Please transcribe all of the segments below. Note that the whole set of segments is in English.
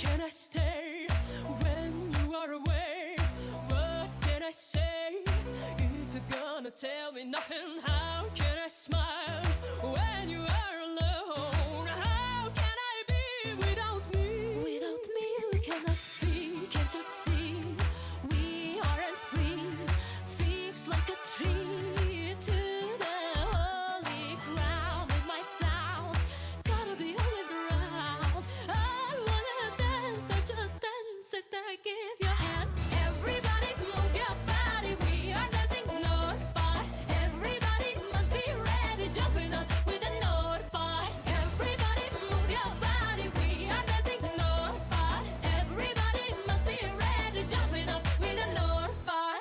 can I stay when you are away? What can I say? If you're gonna tell me nothing, how can I smile when you are alone? How can I be without me? Without me we cannot be, can't you see? We aren't free, fixed like a tree to the holy ground with my sound. Gotta be always around. I wanna dance, don't just dance, just give your hand. Everybody move your body, we are dancing north by. Everybody must be ready, jumping up with a north by. Everybody move your body, we are dancing north by. Everybody must be ready, jumping up with a north by.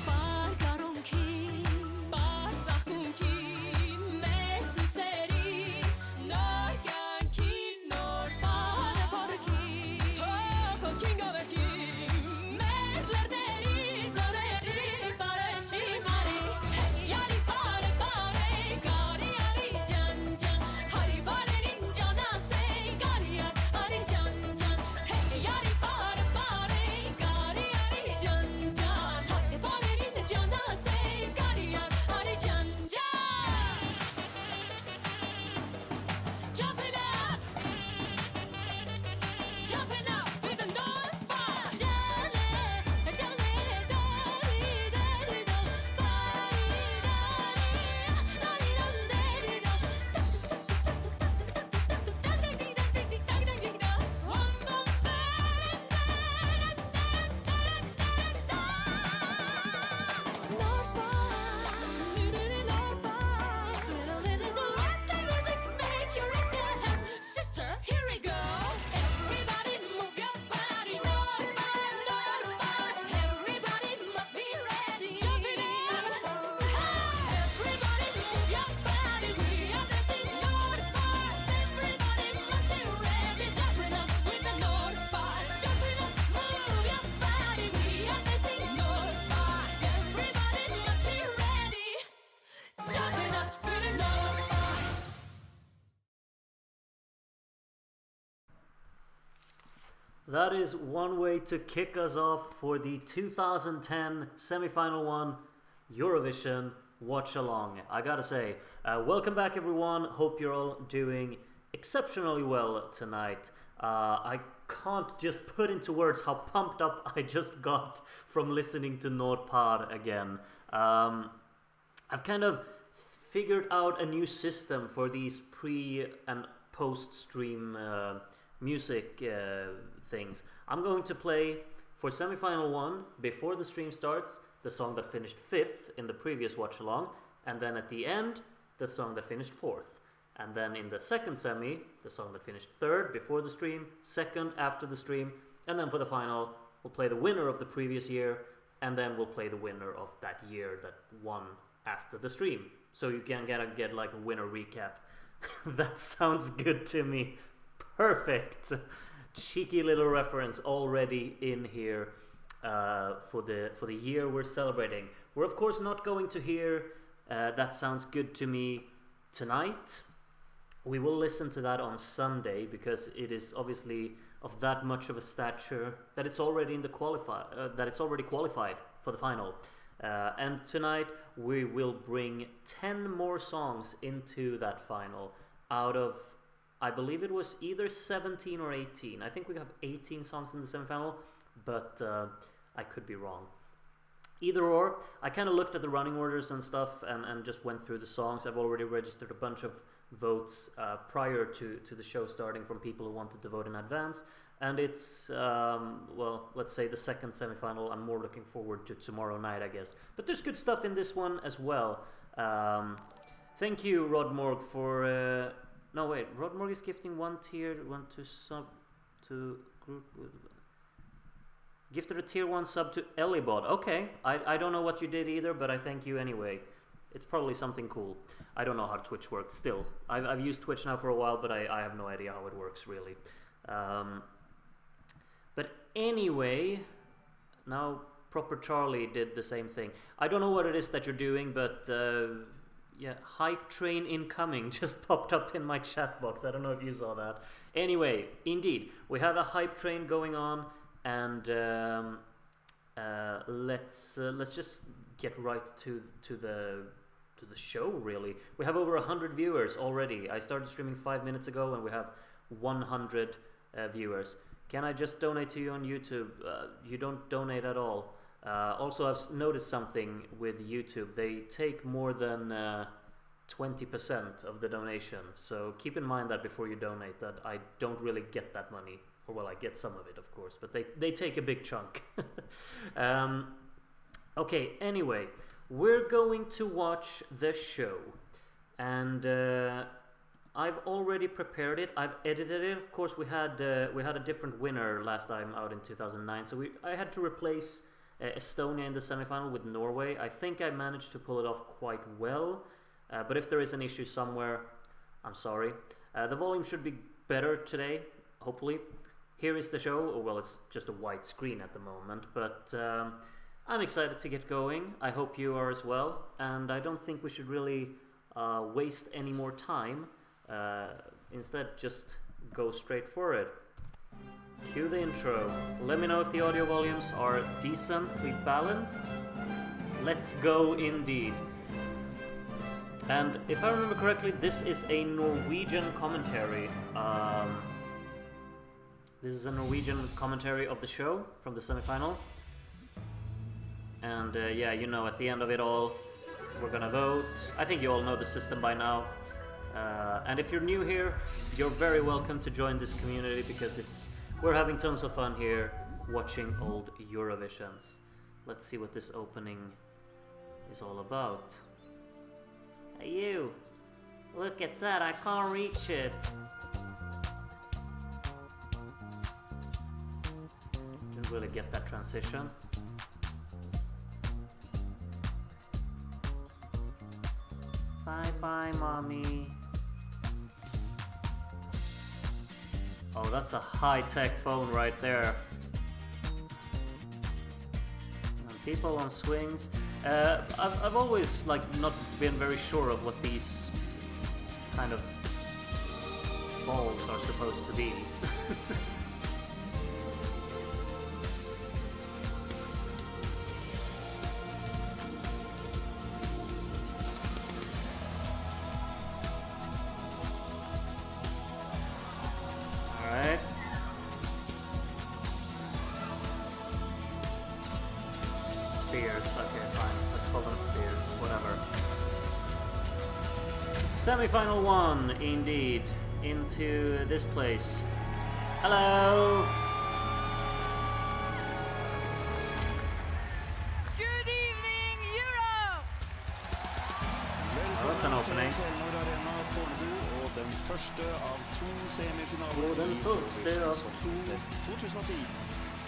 Bargarunki, barzakunki, metsuseri, norganki, norpare porki, toko kingaveki, merlerderi, zoreri, pare shimari, yari pare pare, gari yari jan jan, hari pare ninja nase, gari yari jan jan, yari pare pare, gari yari jan jan, hari pare ninja nase, gari yari jan jan. Jumping up with the north bar. Jale, jale, dali, dali, dum, fari, dali, dali, dum, dali, dum. Sister, here we go. Everybody move your body, north bar. Everybody must be ready. Jumping up. Everybody move your body, we are dancing north bar. Everybody must be ready, jumping up with the north bar. Jumping up, move your body, we are dancing north bar. Everybody must be ready, jumping up with the north bar. That is one way to kick us off for the 2010 semi-final one, Eurovision Watchalong. I gotta say, welcome back everyone. Hope you're all doing exceptionally well tonight. I can't just put into words how pumped up I just got from listening to Nordpar again. I've kind of figured out a new system for these pre and post-stream music things. I'm going to play for semi-final one, before the stream starts, the song that finished 5th in the previous watch along, and then at the end, the song that finished 4th. And then in the second semi, the song that finished 3rd before the stream, 2nd after the stream, and then for the final, we'll play the winner of the previous year, and then we'll play the winner of that year that won after the stream. So you can get like a winner recap. That sounds good to me. Perfect. Cheeky little reference already in here for the year we're celebrating. We're of course not going to hear That Sounds Good to Me tonight. We will listen to that on Sunday because it is obviously of that much of a stature that it's already in the that it's already qualified for the final. And tonight we will bring 10 more songs into that final out of, I believe it was either 17 or 18. I think we have 18 songs in the semifinal, but I could be wrong. Either or, I kind of looked at the running orders and stuff and just went through the songs. I've already registered a bunch of votes prior to the show starting from people who wanted to vote in advance. And it's, well, let's say the second semifinal I'm more looking forward to tomorrow night, I guess. But there's good stuff in this one as well. Thank you, Rod Morg, for... no, wait, Rod Morg is gifting one sub to group... Gifted a tier 1 sub to Ellibod. Okay, I don't know what you did either, but I thank you anyway. It's probably something cool. I don't know how Twitch works still. I've used Twitch now for a while, but I have no idea how it works really. But anyway, now Proper Charlie did the same thing. I don't know what it is that you're doing, but yeah, hype train incoming just popped up in my chat box. I don't know if you saw that. Anyway, indeed, we have a hype train going on, and let's just get right to the show. Really, we have over 100 viewers already. I started streaming 5 minutes ago, and we have 100 viewers. Can I just donate to you on YouTube? You don't donate at all. Also, I've noticed something with YouTube. They take more than 20% of the donation. So keep in mind that before you donate, that I don't really get that money. Or well, I get some of it, of course, but they take a big chunk. Okay, anyway, we're going to watch the show. And I've already prepared it. I've edited it. Of course, we had a different winner last time out in 2009. So I had to replace Estonia in the semifinal with Norway. I think I managed to pull it off quite well. But if there is an issue somewhere, I'm sorry. The volume should be better today, hopefully. Here is the show. Well, it's just a white screen at the moment, but I'm excited to get going. I hope you are as well. And I don't think we should really waste any more time. Instead, just go straight for it. Cue the intro. Let me know if the audio volumes are decently balanced. Let's go indeed. And if I remember correctly, this is a Norwegian commentary. This is a Norwegian commentary of the show from the semifinal. And yeah, you know, at the end of it all, we're gonna vote. I think you all know the system by now. And if you're new here, you're very welcome to join this community because we're having tons of fun here watching old Eurovisions. Let's see what this opening is all about. Hey you! Look at that, I can't reach it! Didn't really get that transition. Bye bye, mommy. Oh, that's a high-tech phone right there. And people on swings. I've always not been very sure of what these kind of balls are supposed to be. Alright. Spheres, okay, fine. Let's call them spheres, whatever. Semi-final 1, indeed, into this place. Hello! Good evening, Europe! Oh, that's an opening. Den første av to semifinaler Og den i første av Eurovision Song Contest 2010.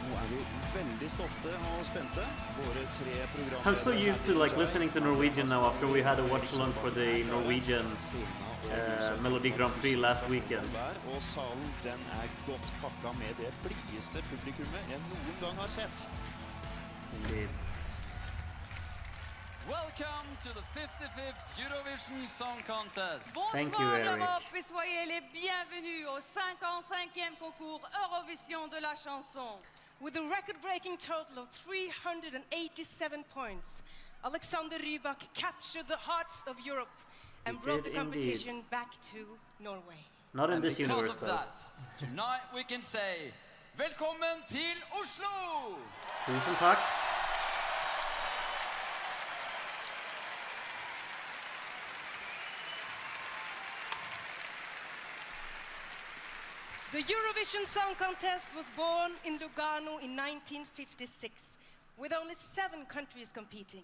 Nå vi veldig stolte og spente. Våre tre programledere I'm so used to listening to Norwegian now after we had a watch-along for the Norwegian Melodi Grand Prix last weekend. Og salen den godt pakka med det blideste publikummet jeg noen gang har sett. Indeed. Welcome to the 55th Eurovision Song Contest. Thank you, Bonsoir Eric. l'Europe et soyez les bienvenus au 55e concours Eurovision de la chanson. With a record-breaking total of 387 points, Alexander Rybak captured the hearts of Europe and He brought did the competition indeed. back to Norway. Not in And this because universe, of though. that, tonight we can say, Velkommen til Oslo! Tusen takk. The Eurovision Song Contest was born in Lugano in 1956, with only 7 countries competing.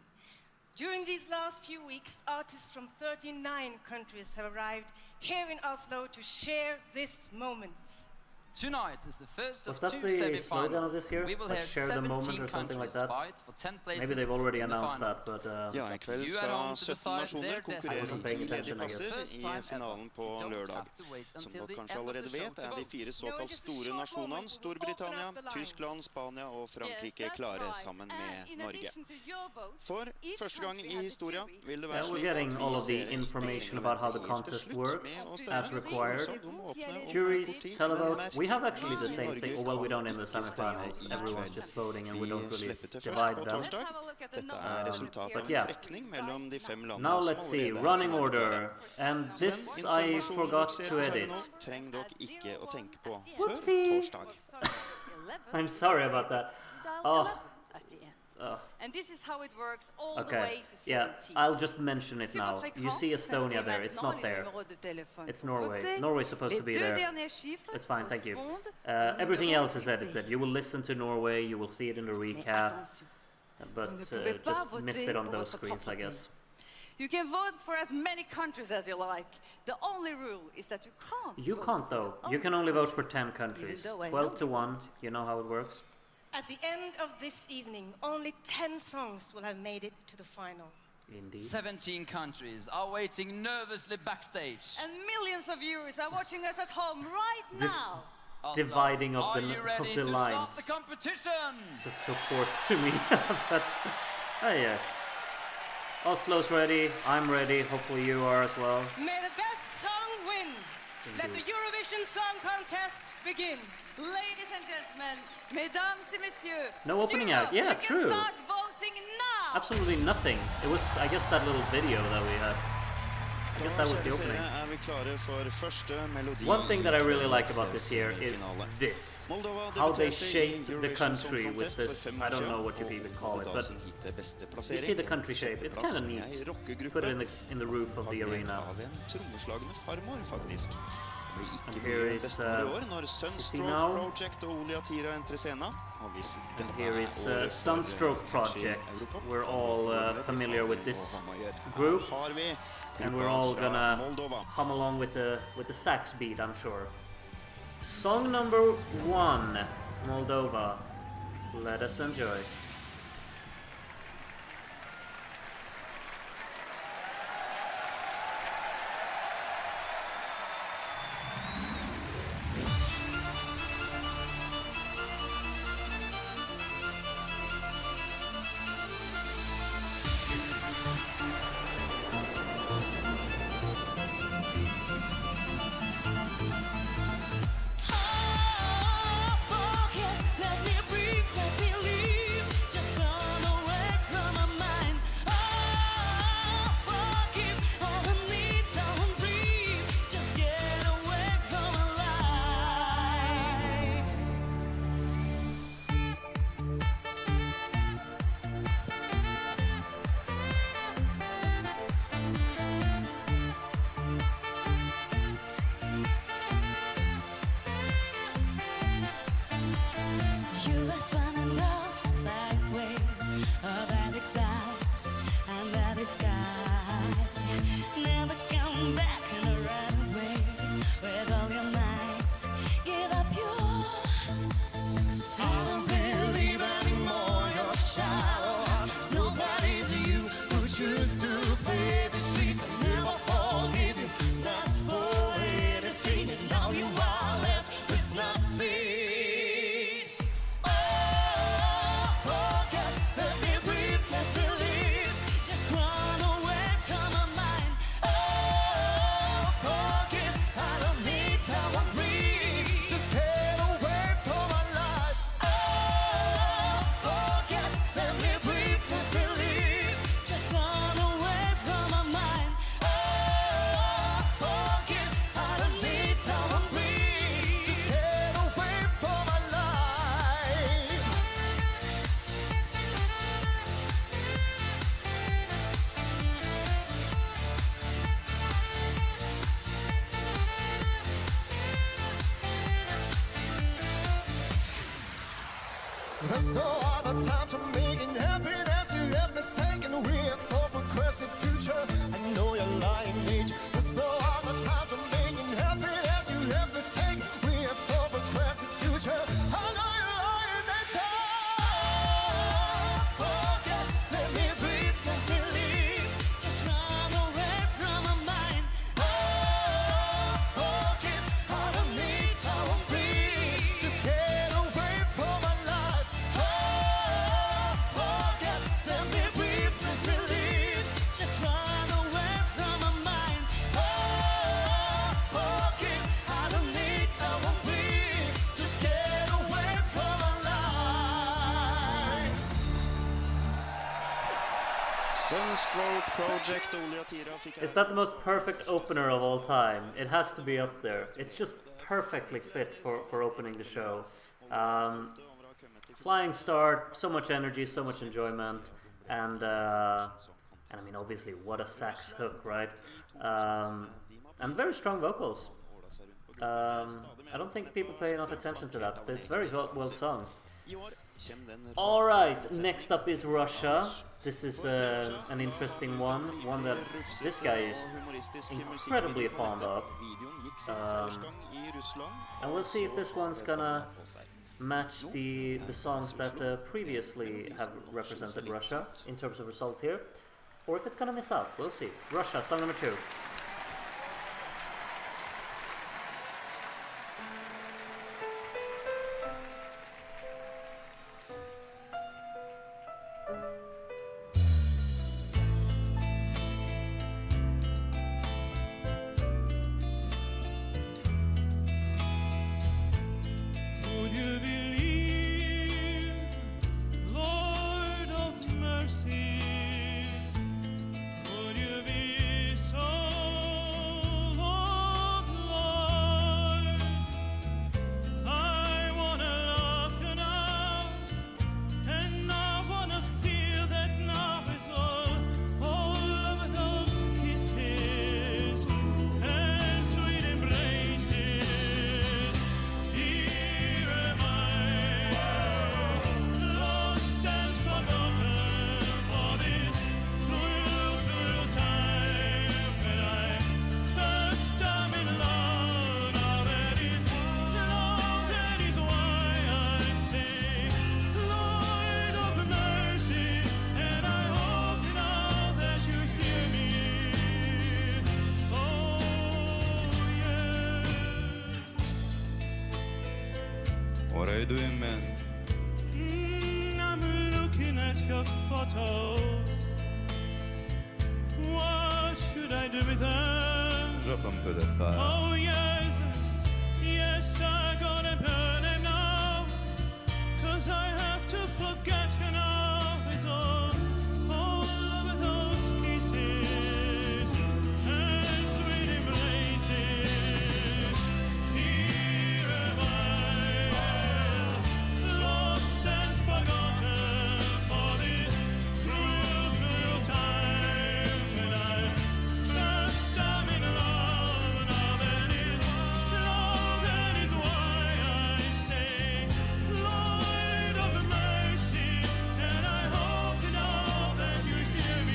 During these last few weeks, artists from 39 countries have arrived here in Oslo to share this moment. Tonight is the first Was of that two the semi-finals. slogan of this year? We will Like have share the moment 17 or something like countries that? fight for 10 places Maybe they've already in the announced final. that, but Ja, I kveld You are on skal to 17 decide nasjoner their konkurrere destiny. om 10 ledige First plasser time i ever. finalen på You don't lørdag. have to wait Som until dere the kanskje end of the allerede show vet, to er de vote. fire såkalt store nasjonene Storbritannia, Tyskland, Spania og Frankrike klare sammen med Norge. For første gang i historien vil det være Yeah, we're slik getting at all vi of the ser information ikke about how the lenger vente contest helt til slutt works med å stemme. as required. Så de må åpne om Juries, god tid, televote. men We have merk actually the i same Norge thing. Well, we don't in the kan ikke stemme semifinals. i Everyone's kveld. just voting, and we don't Vi really slipper til først divide på them. torsdag. Dette er resultatet av en yeah. trekning mellom de 5 landene Now som let's see, allerede er running finaleklare. order. And Så this den I informasjonen forgot dere ser to på skjermen edit. nå, trenger dere ikke å tenke på Whoopsie. før torsdag. I'm sorry about that. Oh, And this is how it works all the okay. way to Yeah, 17. I'll just mention it now. You see Estonia there. It's not there. It's Norway. Norway's supposed to be there. It's fine, thank you. Everything else is edited. You will listen to Norway, you will see it in the recap, but just missed it on those screens, I guess. You can vote for as many countries as you like. The only rule is that you can't. You vote can't, for though. your You own can only vote for country. 10 countries. though I 12 to know 1. You know how it works? At the end of this evening, only 10 songs will have made it to the final. Indeed. 17 countries are waiting nervously backstage. And millions of viewers are watching us at home right This now. Oslo, dividing of are the you ready of the to lines. start the competition? It's so forced to me. But, oh yeah. Oslo's ready. I'm ready. Hopefully you are as well. May the best song win. Let the Eurovision Song Contest begin. Ladies and gentlemen, mesdames et messieurs. No opening Juno, act. Yeah, you true. can start voting now. Absolutely nothing. It was, I guess, that little video that we had. I guess that was the Kjære opening. seere, er vi klare for første melodi. One thing that I really like i about this year is finale. this. Moldova How they debuterte i shape the Eurovision country Song with Contest for this, 5 I år don't know siden, what you og even call it, oppnådde but sin hit til beste you plassering. see the country shape. It's kind of neat. Ei rockegruppe Put it in the roof of the arena. av en trommeslagende farmor, faktisk. Det blir And ikke here mye is, bestemor i år når Sunstroke now. Project og Olia Tira entrer scenen. Og hvis And denne here is er året for, Sunstroke catchy Project. Europop, We're kan all det være familiar with befaling this å ha med å gjøre. group, Her har vi and we're gruppa all fra gonna Moldova. hum along with the sax beat, I'm sure. Song number 1, Moldova. Let us enjoy. Let me breathe, let me leave. Just run away from my mind. Oh, forgive. All I need, don't breathe. Just get away from my life. You was running off the highway over the clouds under the sky. Never come back in a runaway with all your might. Give up your. I don't believe anymore. You're shallow. Nobody's you who choose to play the street. I'll never forgive you. That's for anything, and now you are left with nothing. Let me breathe, let me live. Just run away from my mind. Oh, forgive. I don't need, I won't breathe. Just get away from my life. Oh, forget. Let me breathe, let me live. Just run away from my mind. Oh, forgive. I don't need, I won't breathe. Just get away from my life. There's no other time to making happiness you have mistaken. We have no progressive future. I know you're lying age. There's no other time to making happiness you have mistaken. We have no progressive Sunstroke Project, Olja Tira fikk... Is that the most perfect opener of all time? It has to be up there. It's just perfectly fit for opening the show. Flying start, so much energy, so much enjoyment, and I mean, obviously, what a sax hook, right? And very strong vocals. I don't think people pay enough attention to that, but it's very well sung. Alright, next up is Russia. This is an interesting one that this guy is incredibly fond of. And we'll see if this one's gonna match the songs that previously have represented Russia in terms of result here, or if it's gonna miss out. We'll see. Russia, song number 2. What are you doing, man? I'm looking at your photos. What should I do with them? Drop them to the fire. Oh yes, yes, I'm gonna burn them now. 'Cause I have to forget you now. It's all of those kisses and sweet embraces. Here am I, lost and forgotten for this cruel, cruel time. When I first am in love, now that is why I say, Lord of mercy, and I hope now that you hear me.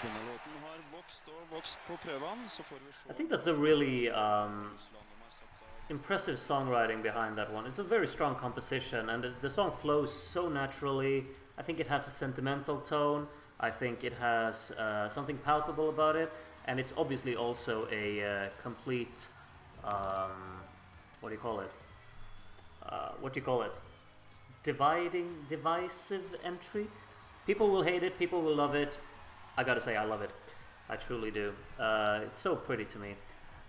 Denne låten har vokst og vokst på prøvene, så får vi se... I think that's a really impressive songwriting behind that one. It's a very strong composition, and the song flows so naturally. I think it has a sentimental tone. I think it has something palpable about it, and it's obviously also a complete what do you call it? Divisive entry. People will hate it, people will love it. I gotta say, I love it. I truly do. It's so pretty to me.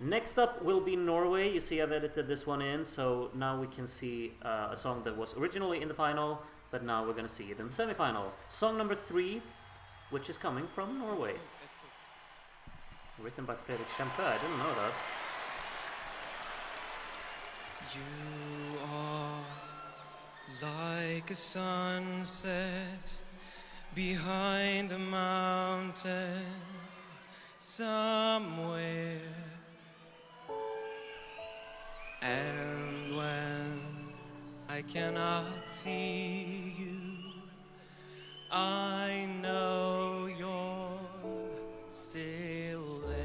Next up will be Norway. You see I've edited this one in, so now we can see a song that was originally in the final, but now we're gonna see it in the semi-final. Song number 3, which is coming from Norway. Written by Fredrik Kjempe, I didn't know that. You are like a sunset behind a mountain somewhere, and when I cannot see you, I know you're still there.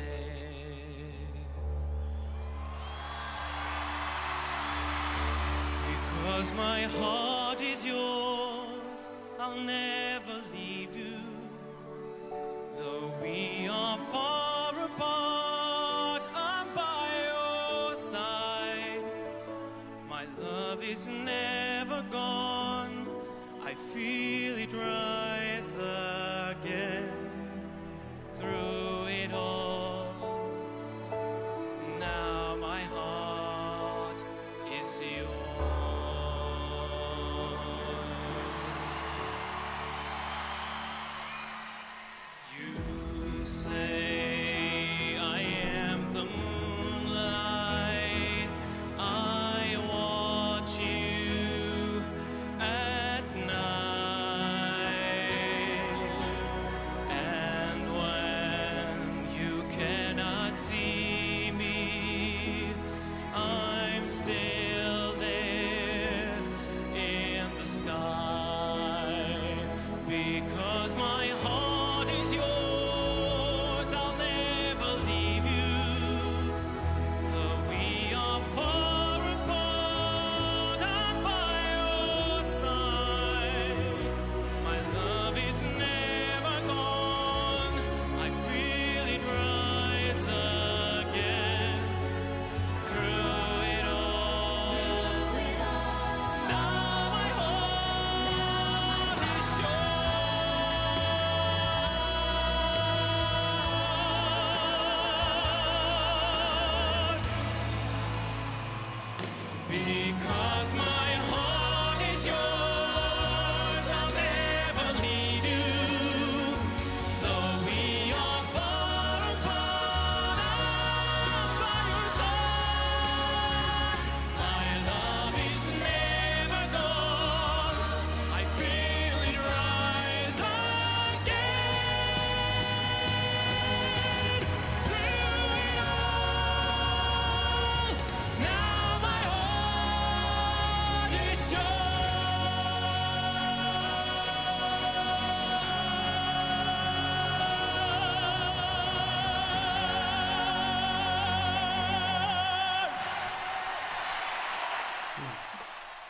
because my heart is yours, I'll never leave you. Though we are far apart, I'm by your side. My love is never gone, I feel it rise again through it all. Now my heart is yours. You say I am the moonlight, I watch you at night, and when you cannot see me, I'm still there in the sky, because my heart is yours, I'll never leave you. Though we are far apart, I'm by your side. My love is never gone, I feel it rise again through it all. Now my heart is yours. Because my heart is yours, I'll never leave you. Though we are far apart, I'm by your side. My love is never gone, I feel it rise again through it all. Now my heart is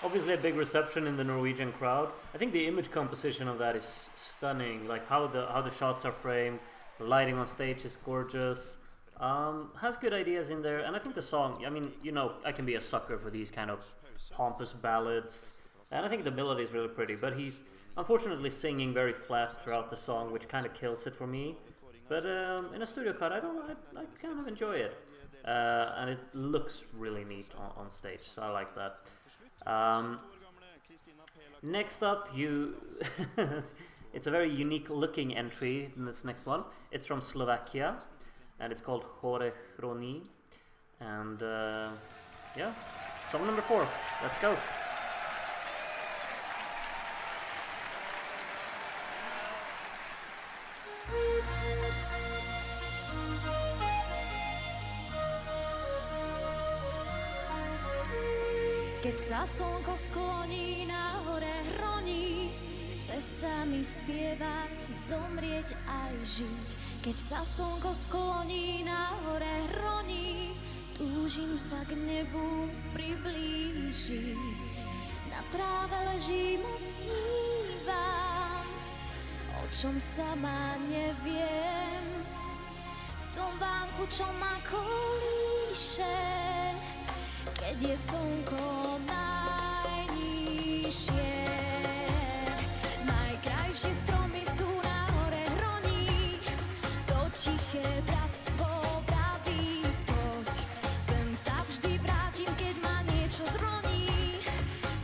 Obviously a big reception in the Norwegian crowd. I think the image composition of that is stunning. Like how the shots are framed, the lighting on stage is gorgeous. Has good ideas in there, and I think the song, I mean, you know, I can be a sucker for these kind of pompous ballads, and I think the melody is really pretty, but he's unfortunately singing very flat throughout the song, which kind of kills it for me. But in a studio cut, I kind of enjoy it, and it looks really neat on stage, so I like that. Next up, it's a very unique looking entry in this next one. It's from Slovakia, and it's called Hore Chroni. And yeah, song number 4. Let's go. Keď sa slnko skloní na hore hroní, chce sa mi spievať, zomrieť aj žiť. Keď sa slnko skloní na hore hroní, túžim sa k nebu priblížiť. Na tráve ležím a snívam, o čom sama neviem. V tom vánku, čo ma kolíše, keď je slnko najnižšie. Najkrajšie stromy sú na hore hroní, to tiché bratstvo vraví poď. Sem sa vždy vrátim, keď ma niečo zroní,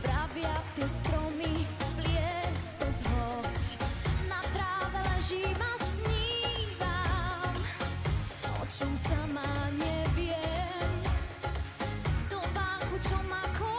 pravia tie stromy spliec to zhoď. Na tráve ležím a snívam, o čom sama neviem. V tom vánku, čo ma kolíše,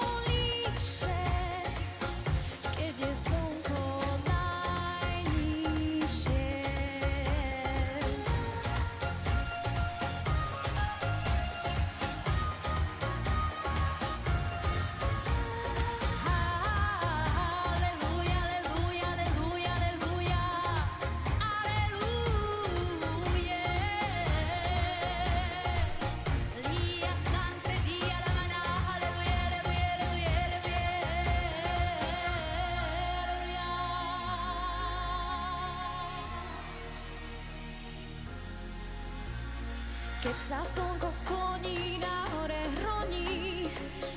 Keď sa slnko skloní, nahore hroní,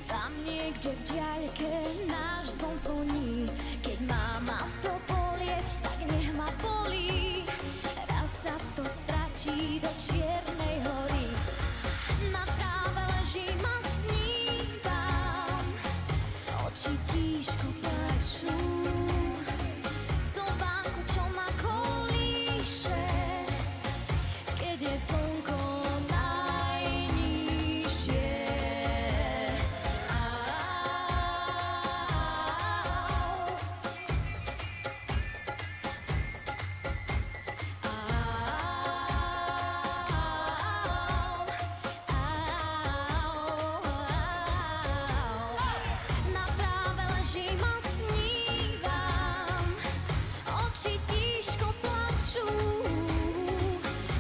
tam niekde v diaľke náš zvon zvoní. Keď máma to bolieť, tak nech ma bolí, raz sa to stratí do Čiernej hory. Na tráve ležím a snívam, oči tížko plačú. V tom vánku, čo ma kolíše, keď je slnko najnižšie. Na tráve ležím a snívam, oči tížko plačú.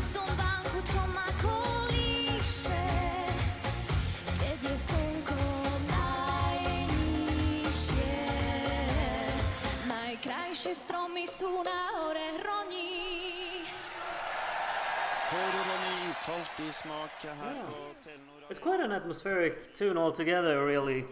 V tom vánku, čo ma kolíše, keď je slnko najnižšie. Najkrajšie stromy sú na hore hroní. Kororoni falt i smak her på Telenor. It's quite an atmospheric tune altogether, really.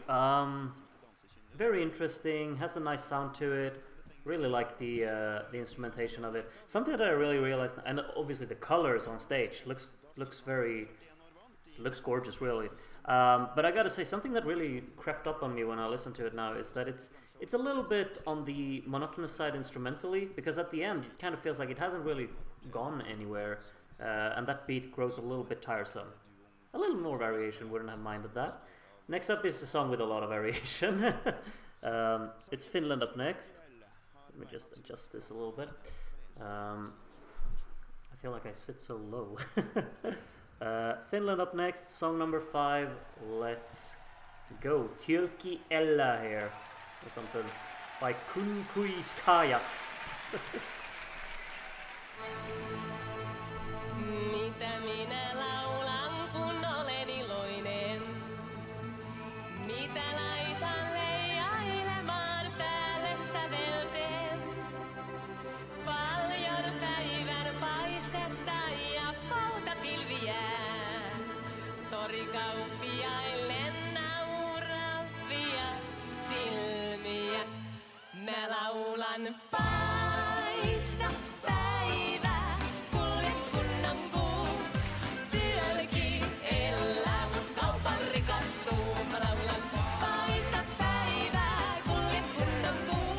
Very interesting, has a nice sound to it. Really like the instrumentation of it. Something that I really realized, and obviously the colors on stage looks gorgeous, really. But I gotta say, something that really crept up on me when I listen to it now is that it's a little bit on the monotonous side instrumentally, because at the end it kind of feels like it hasn't really gone anywhere, and that beat grows a little bit tiresome. A little more variation, wouldn't have minded that. Next up is a song with a lot of variation. It's Finland up next. Let me just adjust this a little bit. I feel like I sit so low. Finland up next, song number 5. Let's go. Tjölki Ella here, or something, by Kunkuiskajat. Mitä minä laulan, kun olen iloinen? Mitä laitan leijailemaan päälle sävelteen? Paljon päivän paistetta ja poutapilviä. Torikauppiaille nauravia silmiä. Mä laulan paistas päivää, kulje kunnan kuu. Työlki elää, mut kaupan rikastuu. Mä laulan paistas päivää, kulje kunnan kuu.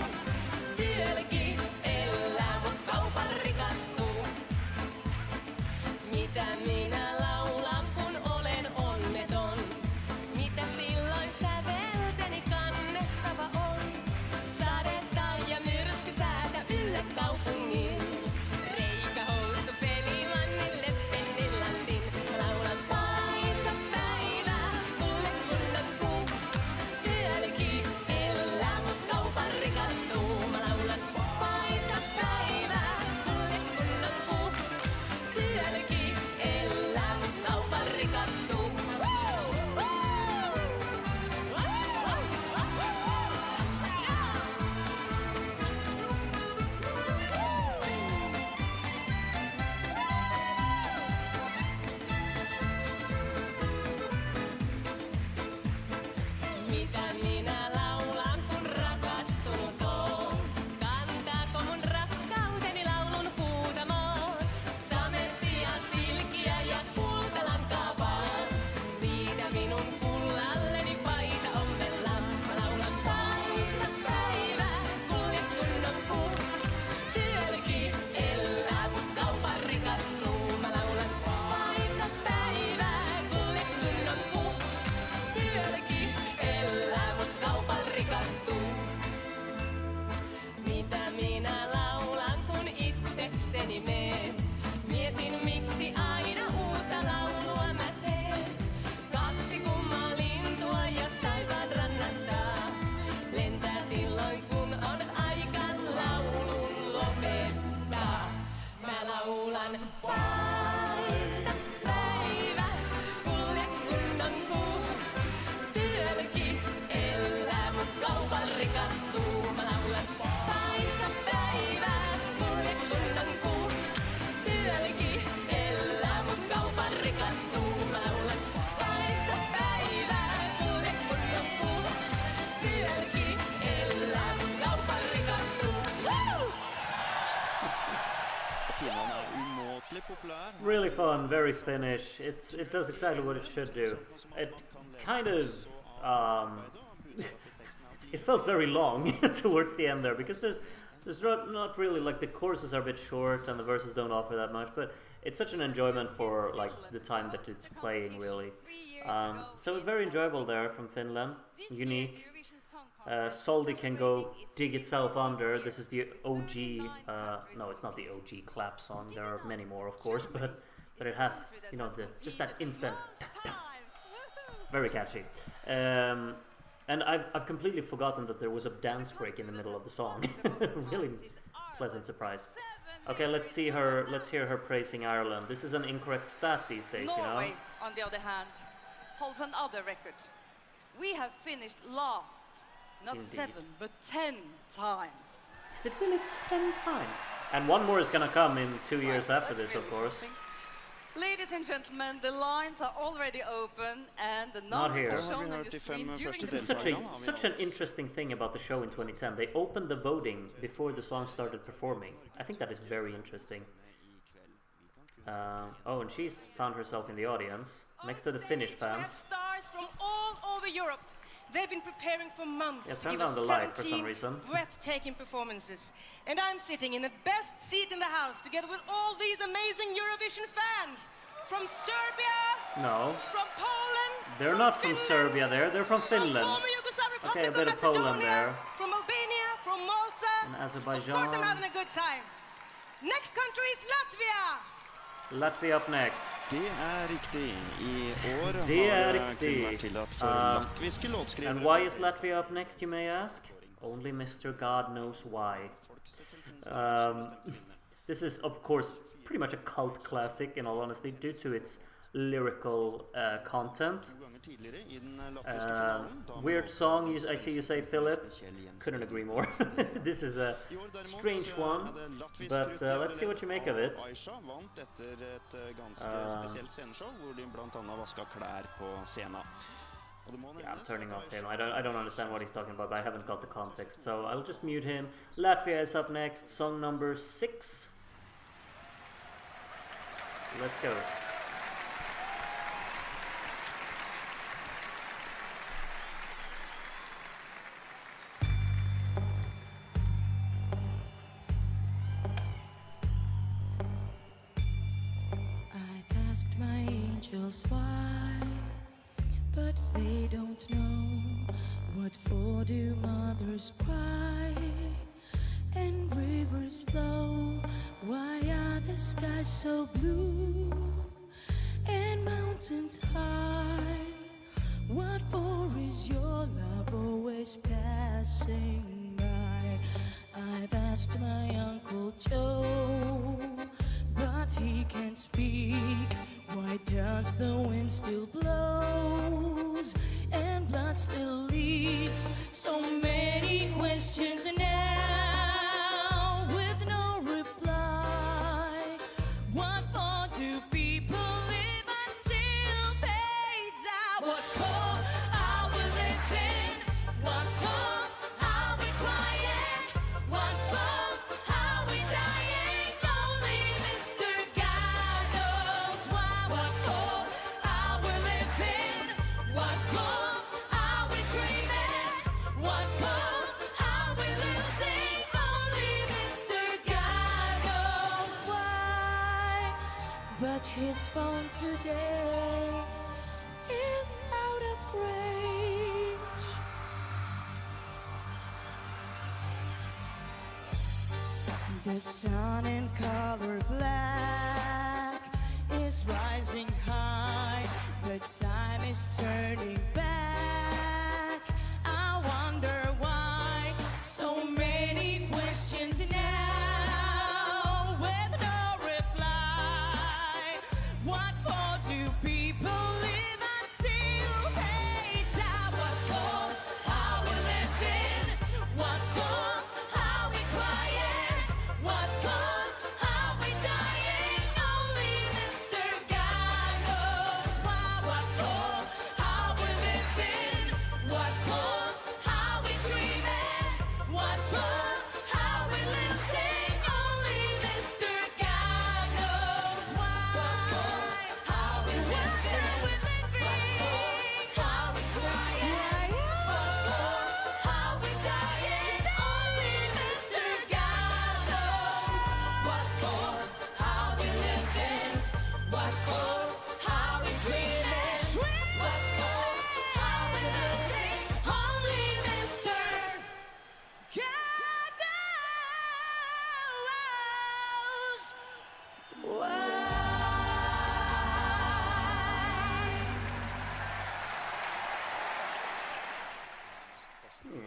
Työlki elää, mut kaupan rikastuu. Mitä minä laulan, kun olen onneton? Mitä silloin sävelteni kannettava on? Sadetta ja myrskysäätä ylle kaupungin. Really fun, very Finnish. It does exactly what it should do. It kind of it felt very long towards the end there, because there's not really, like, the choruses are a bit short and the verses don't offer that much, but it's such an enjoyment for, like, the time that it's playing, really. So very enjoyable there from Finland, unique. Soldi can go dig itself under. This is the OG, no, it's not the OG clap song, there are many more, of course, but it has, you know, just that instant, very catchy. And I've completely forgotten that there was a dance break in the middle of the song. Really pleasant surprise. Okay, let's hear her praising Ireland. This is an incorrect stat these days, you know. Norway, on the other hand, holds another record. We have finished last, not Indeed. 7, but 10 times. Is it really 10 times? And one more is gonna come in 2 years after this, of course. Ladies and gentlemen, the lines are already open and the Not numbers here. are shown on your screen during This the is such an interesting thing about the show in 2010. They opened the voting before the song started performing. I think that is very interesting. Oh, and she's found herself in the audience, next to the Finnish We have fans. stars from all over Europe. They've been preparing for months Yeah, to turn give down us the light for some 17 reason. breathtaking performances. And I'm sitting in the best seat in the house together with all these amazing Eurovision fans. From Serbia, No, from Poland, they're not from Finland, Serbia they're from Finland. former Yugoslav Republic Okay, a of bit of Poland Macedonia, there. from Albania, from Malta. And Of course I'm Azerbaijan. having a good time. Next country is Latvia. Latvia up next. Det er riktig. I år Det er har det riktig. kun vært tillatt for latviske låtskrivere. And why is Latvia up next, you may ask? Only Mr. God knows why. This is, of course, pretty much a cult classic, in all honesty, due to its lyrical content. Weird song, I see you say, Philip. Couldn't agree more. This is a strange one, but let's see what you make of it. Aisha vant etter et ganske spesielt sceneshow, hvor de blant annet vasket klær på scenen. Yeah, I'm turning off him. I don't understand what he's talking about, but I haven't got the context, so I'll just mute him. Latvia is up next, song number 6. Let's go. I've asked my angels why, but they don't know. What for do mothers cry and rivers flow? Why are the skies so blue and mountains high? What for is your love always passing by? I've asked my Uncle Joe, but he can't speak. Why does the wind still blows and blood still leaks? So many questions now with no reply. What for do people live until they die? What for are we living? What for are we crying? What for are we dying? Only Mr. God knows why. What for are we living? What for are we dreaming? What for are we losing? Only Mr. God knows why. But his phone today is out of range. The sun in color black is rising high. The time is turning back. I wonder why. So many questions now with no reply. What for do people live until they die? What for are we living? What for are we crying? What for are we dying? Only Mr. God knows why. What for are we living?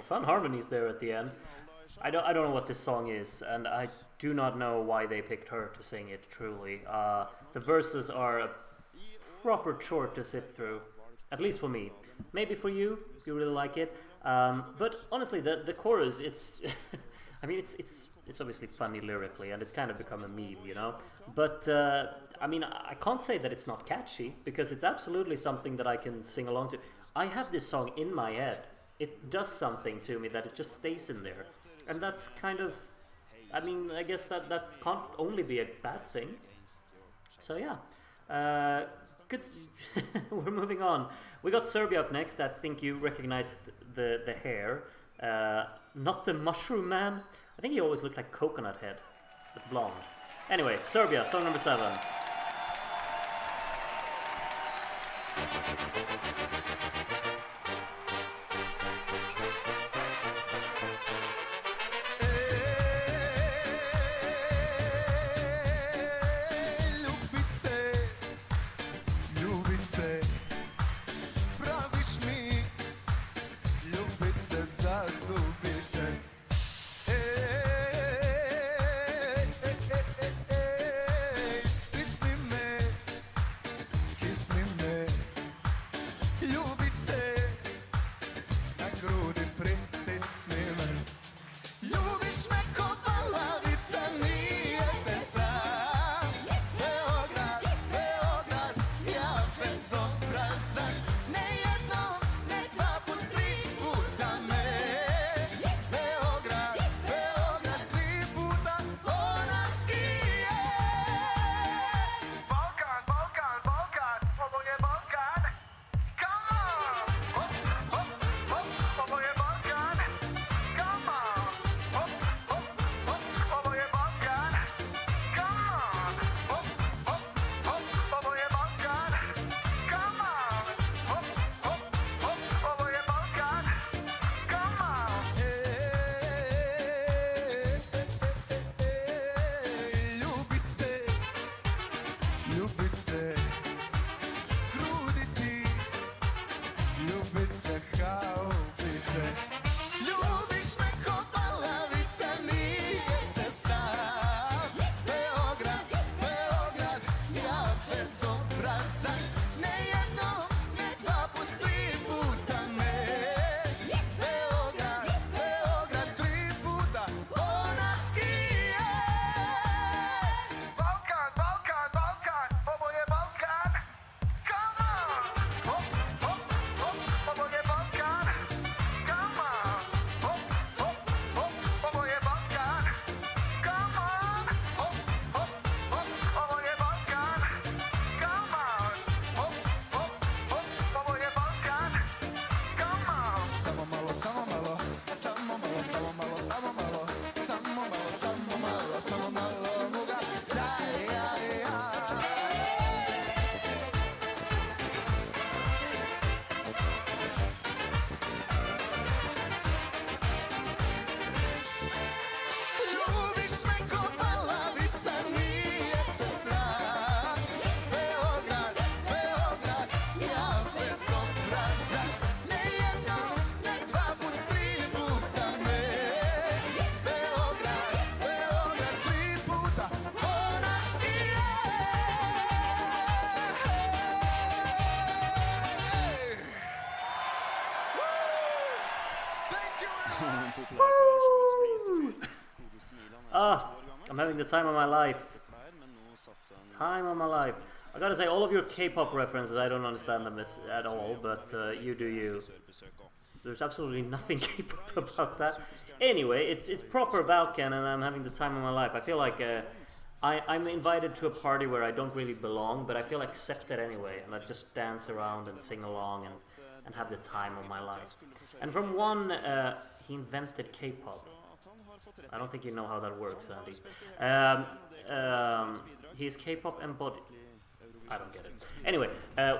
Fun harmonies there at the end. I don't know what this song is, and I do not know why they picked her to sing it, truly. The verses are a proper chore to sit through, at least for me. Maybe for you, if you really like it. But honestly, the chorus, it's... I mean, it's obviously funny lyrically, and it's kind of become a meme, you know? But, I mean, I can't say that it's not catchy, because it's absolutely something that I can sing along to. I have this song in my head. It does something to me that it just stays in there. And that's kind of... I mean, I guess that can't only be a bad thing. So, yeah. Good. We're moving on. We got Serbia up next. I think you recognized the hair. Not the mushroom man. I think he always looked like Coconut Head, but blonde. Anyway, Serbia, song number 7. I'm having the time of my life. Time of my life. I gotta say, all of your K-pop references, I don't understand them at all, but you do you. There's absolutely nothing K-pop about that. Anyway, it's proper Balkan, and I'm having the time of my life. I feel like I'm invited to a party where I don't really belong, but I feel accepted anyway, and I just dance around and sing along and have the time of my life. And from one, he invented K-pop. I don't think you know how that works, Andy. He's K-pop embodied. I don't get it. Anyway,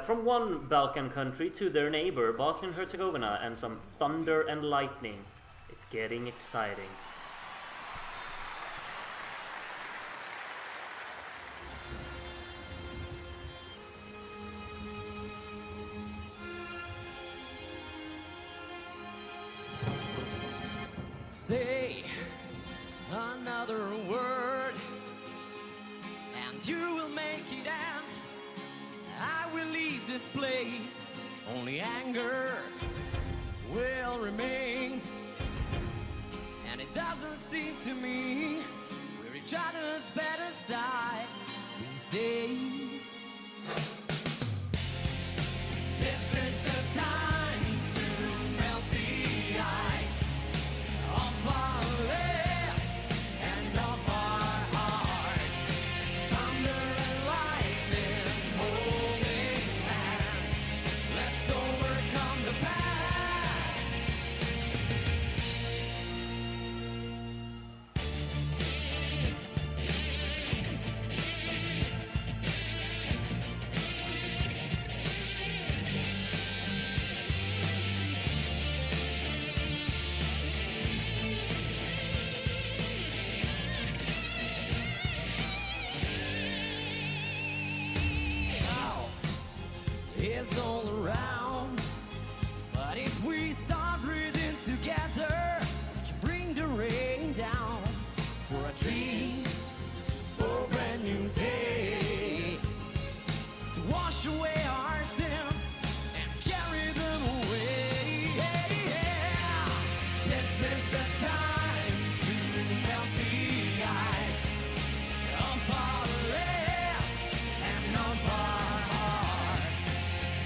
from one Balkan country to their neighbor, Bosnia and Herzegovina, and some thunder and lightning. It's getting exciting. Say another word and you will make it out. I will leave this place. Only anger will remain. And it doesn't seem to me we're each other's better side these days. This is the time to melt the ice off our lips and off our hearts. Thunder and lightning holding hands. Let's overcome the past. Is all around, but if we start breathing together, we can bring the rain down for a dream, for a brand new day, to wash away our sins and carry them away. This is the time to melt the ice of our lips and of our hearts.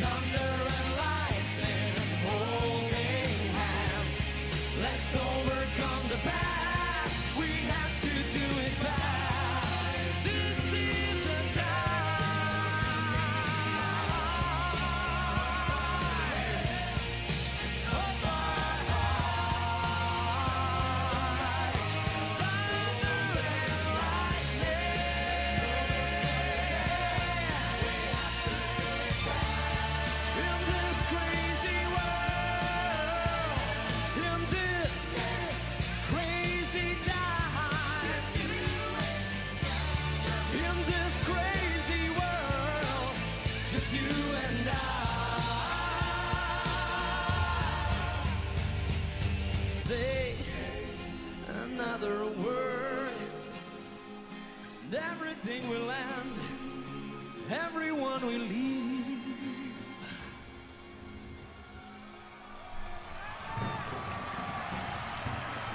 Thunder and lightning holding hands. Let's overcome the past. We have to do it fast. This is the time of our hearts. Thunder and lightning. In this crazy world, in this crazy time, in this crazy world, just you and I. Say another word, and everything will end, everyone will leave.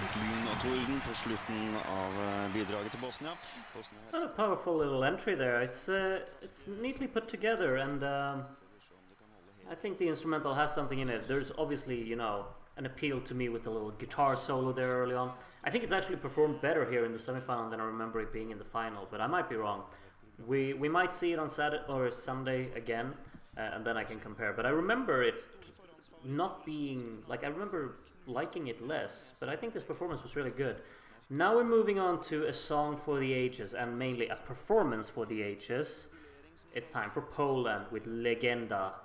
Litt lyn og torden på slutten av bidraget til Bosnia. Bosnia What a powerful little entry there. It's neatly put together, and I think the instrumental has something in it. There's obviously, you know, an appeal to me with the little guitar solo there early on. I think it's actually performed better here in the semifinal than I remember it being in the final, but I might be wrong. We might see it on Saturday or Sunday again, and then I can compare. But I remember it not being like, I remember liking it less, but I think this performance was really good. Now we're moving on to a song for the ages, and mainly a performance for the ages. It's time for Poland with Legenda,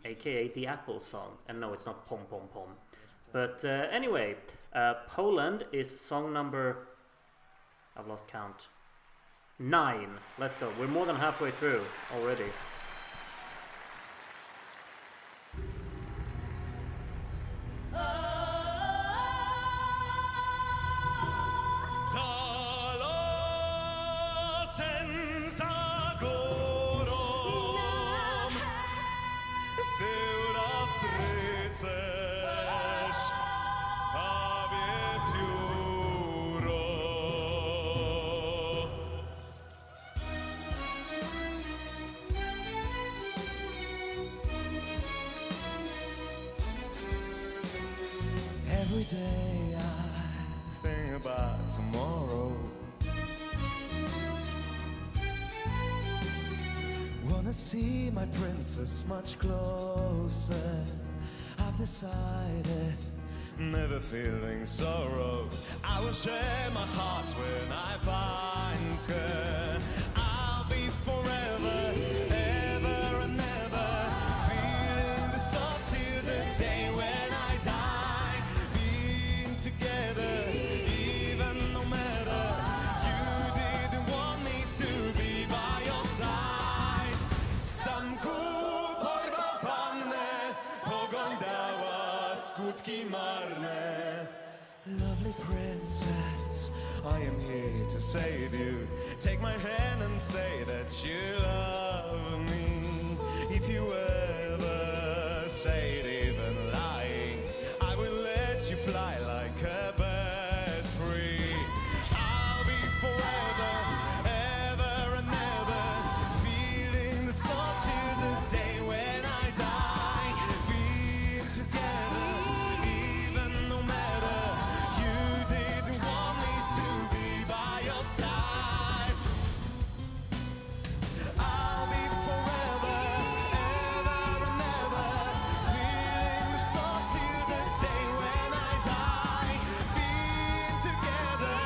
aka the Apple song. And no, it's not Pom Pom Pom. But anyway, Poland is song number, I've lost count, 9. Let's go. We're more than halfway through already. Every day I think about tomorrow. Wanna see my princess much closer. I've decided, never feeling sorrow. I will share my heart when I find her. I'll be forever, ever and ever, feeling this love till the day when I die. Being together, even no matter, you didn't want me to be by your side. Samku porwał panne, poglądała skutki marne. Lovely lovely princess, I am here to save you. Take my hand and say that you love me. If you ever say it even lying, I will let you fly like a bird free. I'll be forever, ever and ever, feeling the snow till the day when I die. Being together, even no matter, you didn't want me to be by your side. I'll be forever, ever and ever, feeling the snow till the day when I die. Being together,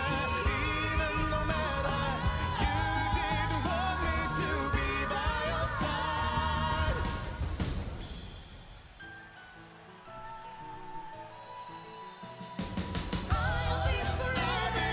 even no matter, you didn't want me to be by your side. I'll be forever,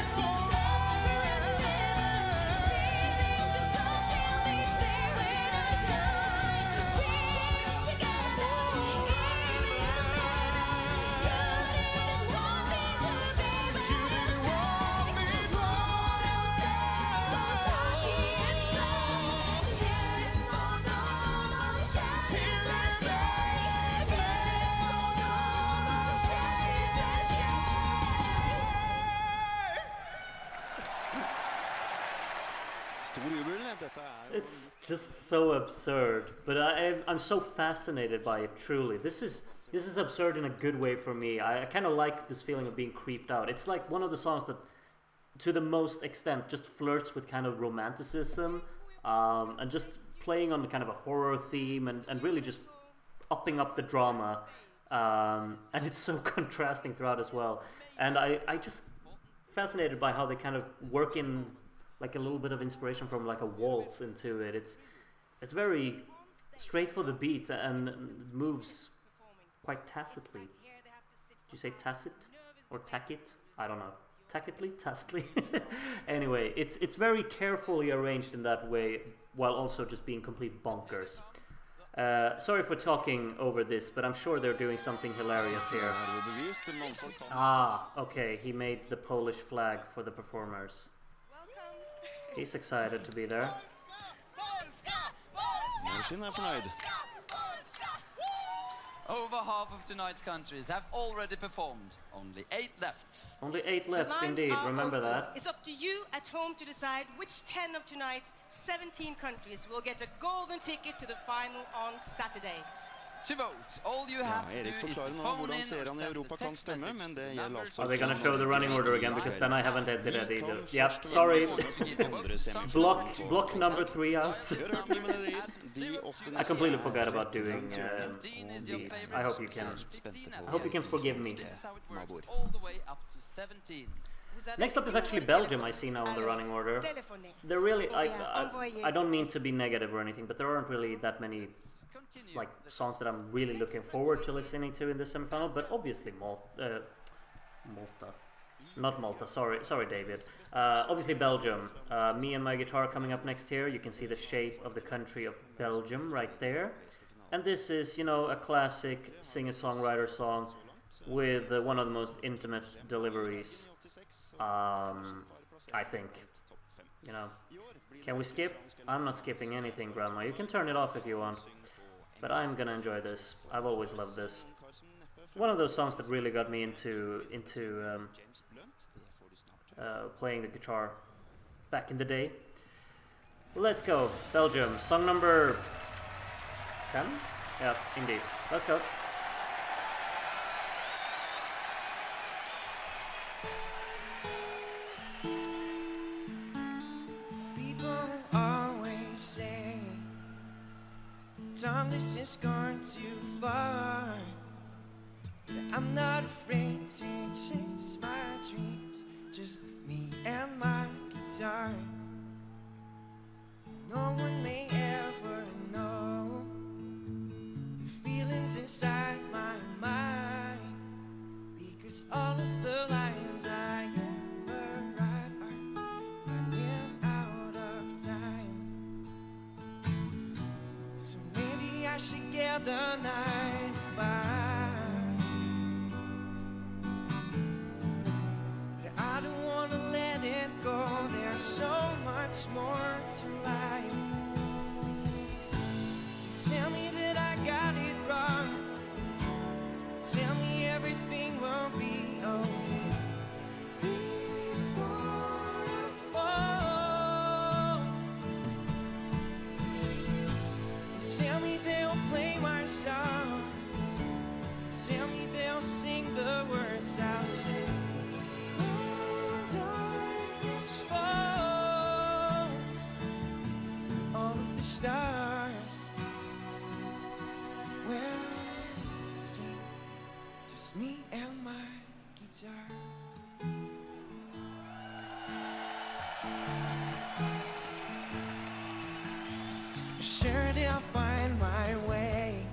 Stor jubel. Dette jo It's just so absurd, but I'm so fascinated by it. Truly, this is absurd in a good way for me. I kind of like this feeling of being creeped out. It's like one of the songs that, to the most extent, just flirts with kind of romanticism, and just playing on the kind of a horror theme, and really just upping up the drama. And it's so contrasting throughout as well. And I just fascinated by how they kind of work in like a little bit of inspiration from like a waltz into it. It's very straight for the beat and moves quite tacitly. Did you say tacit or tackit? I don't know. Tacitly? Tacitly? Anyway, it's very carefully arranged in that way while also just being complete bonkers. Sorry for talking over this, but I'm sure they're doing something hilarious here. Ah, okay, he made the Polish flag for the performers. He's excited to be there. Martin fornøyd. Over half of tonight's countries have already performed. Only 8 left. Only 8 The left, lines indeed. are Remember open. that. It's up to you at home to decide which 10 of tonight's 17 countries will get a golden ticket to the final on Saturday. To vote, all you have Erik to do is to forklarer nå phone hvordan in ser or han i send Europa the kan text stemme, message men det to gjelder numbers altså Are they ikke gonna show the running order again? Because then I haven't edited that either. Yep, sorry. Block number 3 out. I completely forgot about doing these. I hope you can forgive me. all the way up to 17. Next up is actually Belgium. I see now in the running order. They're really. I don't mean to be negative or anything, but there aren't really that many like songs that I'm really looking forward to listening to in this semifinal. But obviously Malta, not Malta. Sorry, David. Obviously Belgium. Me and my guitar coming up next here. You can see the shape of the country of Belgium right there. And this is, you know, a classic singer-songwriter song with one of the most intimate deliveries. I think. You know. Can we skip? I'm not skipping anything, Grandma. You can turn it off if you want. But I'm gonna enjoy this. I've always loved this. One of those songs that really got me into playing the guitar back in the day. Let's go, Belgium. Song number 10? Yeah, indeed. Let's go. People always say, Tom, this has gone too far. But I'm not afraid to chase my dreams, just me and my guitar. No one may ever know the feelings inside my mind, because all of the lines I ever write are running out of time. So maybe I should get the 9 to 5. much more to life. Tell me that I got it wrong. Tell me everything will be okay before I fall. Tell me they'll play my song. Tell me they'll sing the words I'll sing. When darkness falls, all of the stars will sing. Just me and my guitar. Surely I'll find my way,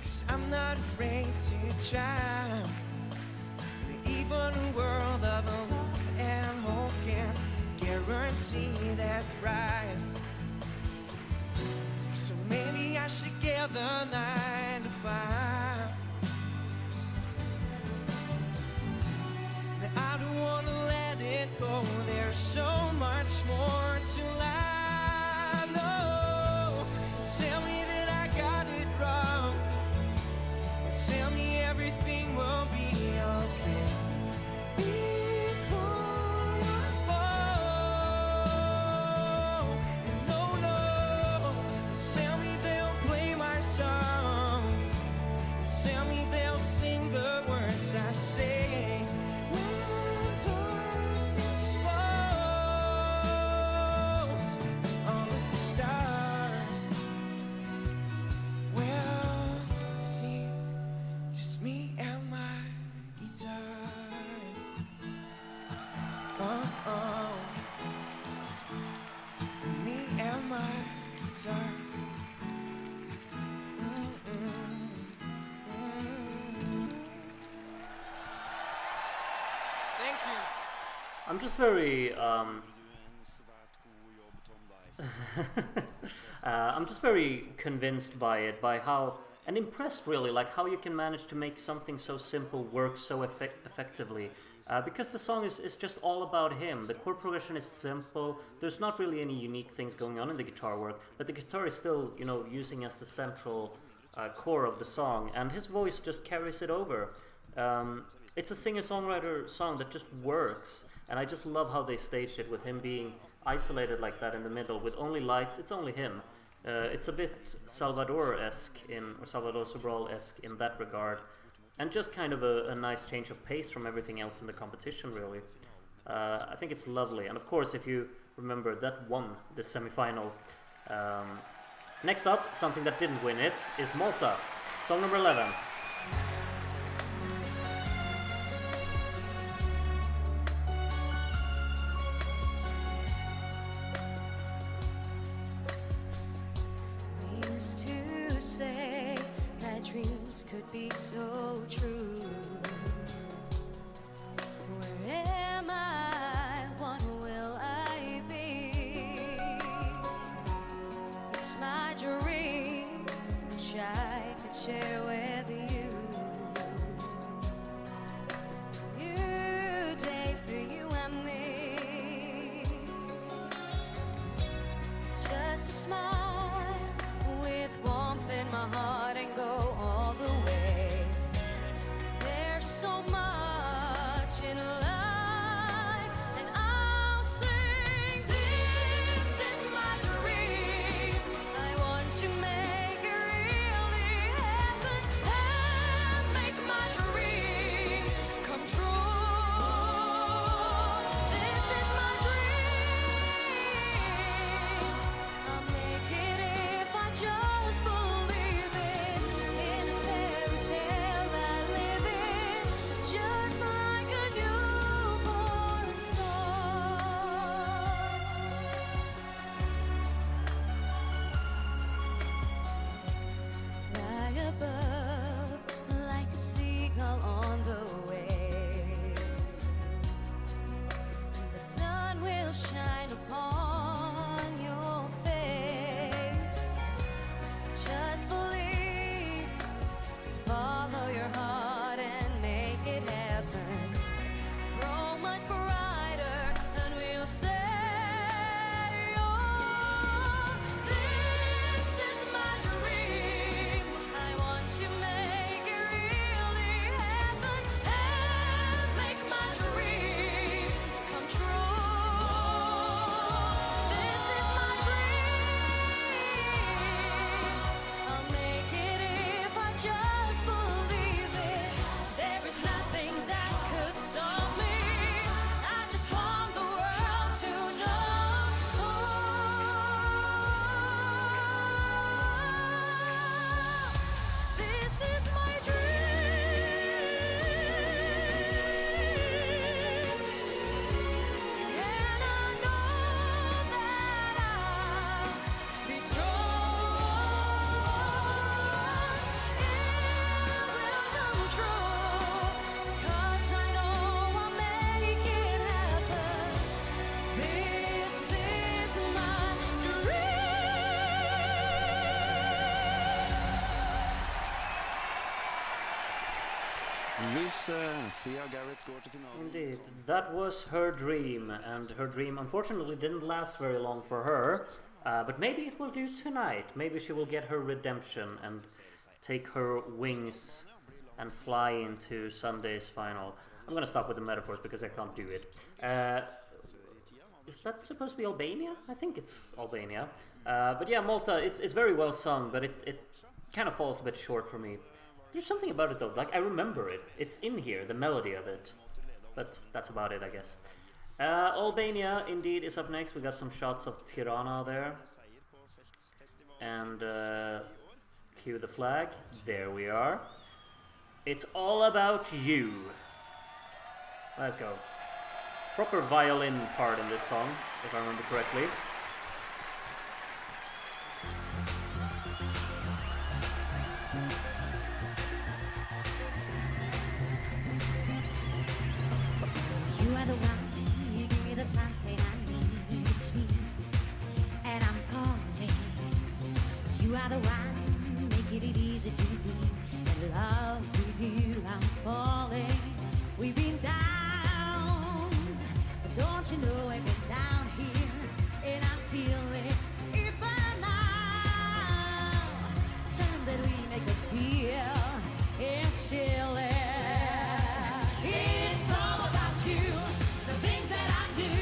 'cause I'm not afraid to try. Even a world of love and hope can't guarantee that rise. So maybe I should give the 9 to 5. I don't wanna let it go. There's so much more to life. No, tell me that I got it wrong. Tell me everything will be okay before I fall. And no, no, tell me they'll play my song. Tell me they'll sing the words I say. When darkness falls, all of the stars will see. Just me and my guitar. Oh, oh. Me and my guitar. Thank you. I'm just very I'm just very convinced by it, by how, and impressed really, like how you can manage to make something so simple work so effectively. Because the song is just all about him. The chord progression is simple. There's not really any unique things going on in the guitar work, but the guitar is still, you know, using as the central core of the song, and his voice just carries it over. It's a singer-songwriter song that just works, and I just love how they staged it with him being isolated like that in the middle with only lights. It's only him. It's a bit Salvador-esque or Salvador Sobral-esque in that regard, and just kind of a nice change of pace from everything else in the competition, really. I think it's lovely, and of course, if you remember, that won the semi-final. Next up, something that didn't win it, is Malta, song number 11. Could be so true. Where am I? What will I be? It's my dream, which I could share with you. New day for you and me. Just a smile with warmth in my heart and go all the way. mens Thea Garrett går til finalen. Indeed, that was her dream, and her dream unfortunately didn't last very long for her, but maybe it will do tonight. Maybe she will get her redemption and take her wings and fly into Sunday's final. I'm gonna stop with the metaphors because I can't do it. Is that supposed to be Albania? I think it's Albania. But yeah, Malta, it's very well sung, but it kind of falls a bit short for me. There's something about it though, like I remember it. It's in here, the melody of it. But that's about it, I guess. Albania, indeed, is up next. We got some shots of Tirana there. And cue the flag. There we are. It's all about you. Let's go. Proper violin part in this song, if I remember correctly. You are the one, you give me the something I need, it's me, and I'm calling. You are the one, making it easy to be in love with you, I'm falling. We've been down, but don't you know I've been down here, and I'm feeling even now. Time that we make a deal is silly. It's all about you, the things that I do.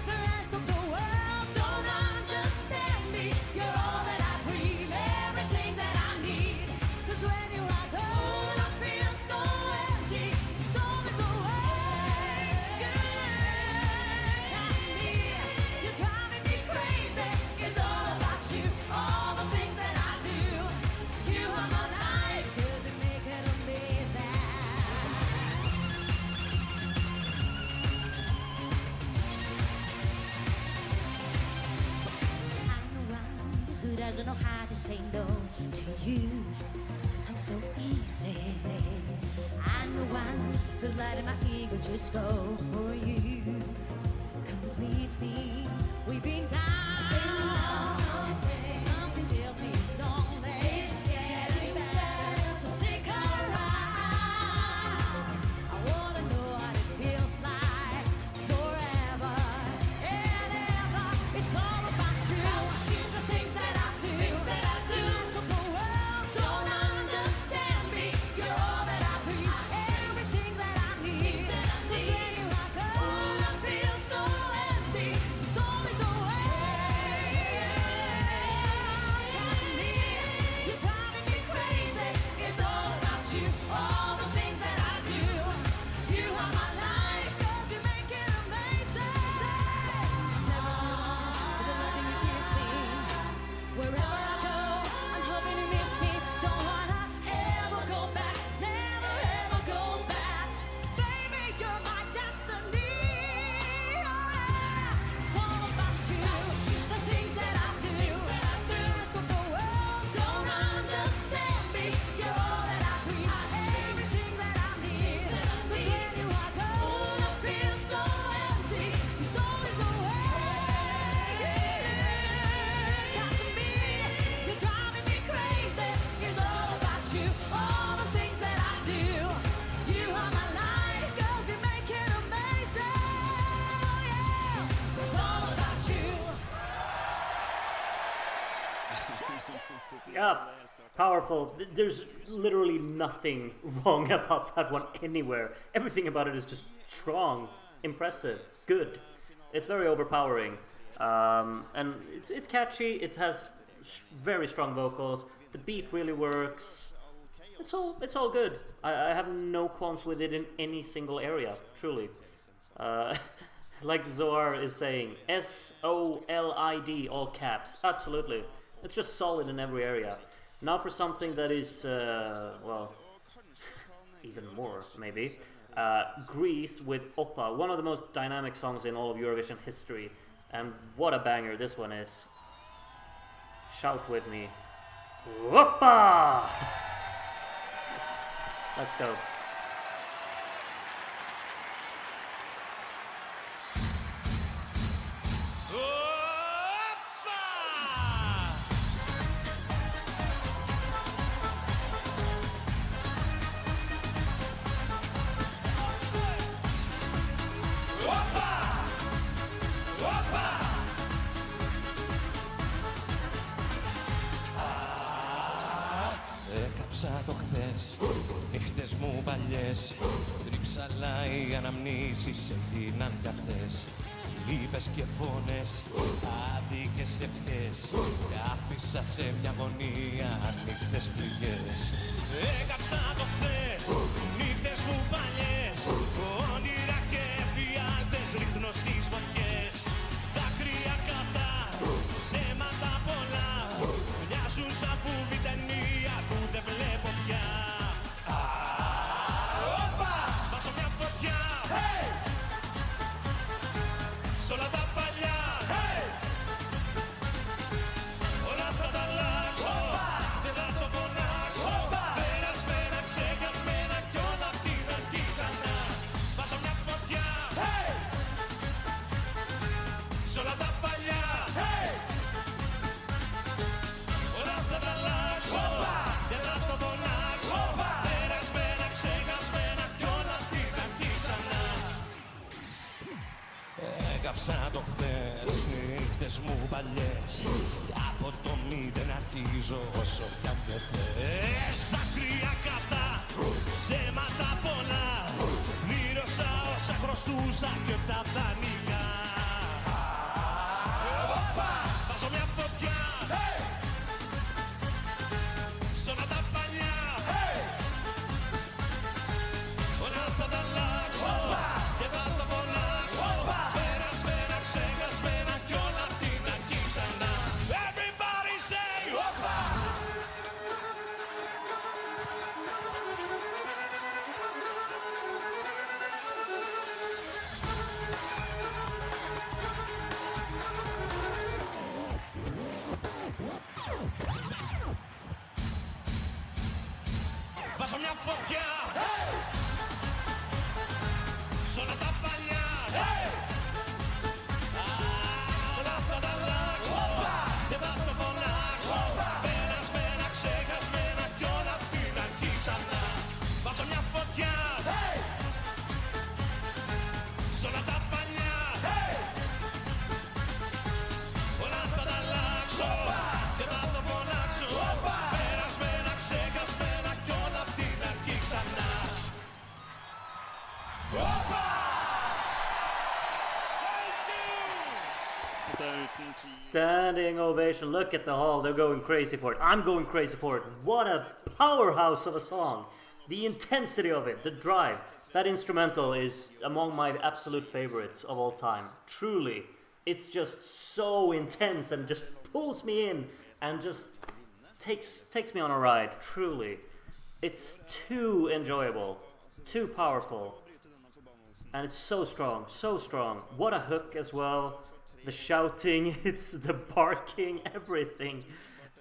The rest of the world don't understand me. You're all that I dream, everything that I need. 'Cause when you are gone, I feel so empty. It's only the way you got me. You're driving me crazy. It's all about you, all the things that I do. You are my life, 'cause you make it amazing. I'm the one who doesn't know how to say no to you. I'm so easy. I'm the one who's letting my ego just go for you. Complete me. We've been down. Something tells me it's only getting better. So stick around. I wanna know what it feels like forever and ever. It's all about you. The things that I do. The rest of the world don't understand me. You're all that I dream. Everything that I need. 'Cause when you are gone, I feel so empty. It's only the way you got me. You're driving me crazy. It's all about you. All the things that I do. You are my life, 'cause you make it amazing. Never with the loving you give me. Wherever I go, I'm hoping you miss me. Don't wanna ever go back. Never ever go back. Baby, you're my destiny. It's all about you. The things that I do. The rest of the world don't understand me. You're all that I dream. Everything that I need. 'Cause when you are gone, I feel so empty. It's only the way got to me. You're driving me crazy. It's all about you. All the things that I do. You are my life, 'cause you make it amazing. Yeah. It's all about you. Yeah, powerful. There's literally nothing wrong about that one anywhere. Everything about it is just strong, impressive, good. It's very overpowering, and it's catchy. It has very strong vocals. The beat really works. It's all good. I have no qualms with it in any single area. Truly, like Zohar is saying, SOLID, all caps. Absolutely. It's just solid in every area. Now for something that is, well, even more, maybe. Greece with Oppa, one of the most dynamic songs in all of Eurovision history. And what a banger this one is. Shout with me. Oppa! Let's go. Έκαψα το χθες, νύχτες μου παλιές. Τρίψαλα οι αναμνήσεις έγιναν κι αυτές. Λύπες και φωνές, άδικες ευχές. Άφησα σε μια γωνία ανοιχτές πληγές. Έκαψα το χθες, νύχτες μου παλιές. Όνειρα και φιάλτες ρίχνω στις φωτιές. Δάκρυα καυτά, ψέματα πολλά. Μοιάζουν σαν βουβή ταινία που δεν βλέπω πια. Βάζω μια φωτιά σ' όλα τα παλιά. Όλα θα τα αλλάξω, δεν θα το φωνάξω. Περασμένα, ξεχασμένα κι όλα απ' την αρχή ξανά. Βάζω μια φωτιά σ' όλα τα παλιά. Όλα θα τα αλλάξω, δεν θα το φωνάξω. Περασμένα, ξεχασμένα κι όλα απ' την αρχή ξανά. Έκαψα το χθες, νύχτες μου παλιές. Κι από το μηδέν αρχίζω όσο κι αν δεν θες. Δάκρυα καυτά, ψέματα πολλά. Πλήρωσα όσα χρωστούσα και τα δανεικά. Βάζω μια φωτιά σ' όλα τα παλιά. Όλα θα τα αλλάξω, δεν θα το φωνάξω. Περασμένα, ξεχασμένα κι όλα απ' την αρχή ξανά. Everybody say όπα! Βάζω μια φωτιά σ' όλα τα παλιά. Όλα θα τα αλλάξω, δεν θα το φωνάξω. Περασμένα, ξεχασμένα κι όλα απ' την αρχή ξανά. Βάζω μια φωτιά σ' όλα τα παλιά. Όλα θα τα αλλάξω, δεν θα το φωνάξω. Περασμένα, ξεχασμένα κι όλα απ' την αρχή ξανά. Standing ovation. Look at the hall. They're going crazy for it. I'm going crazy for it. What a powerhouse of a song. The intensity of it, the drive. That instrumental is among my absolute favorites of all time. Truly. It's just so intense and just pulls me in and just takes me on a ride. Truly. It's too enjoyable. Too powerful. And it's so strong. So strong. What a hook as well. The shouting, it's the barking, everything.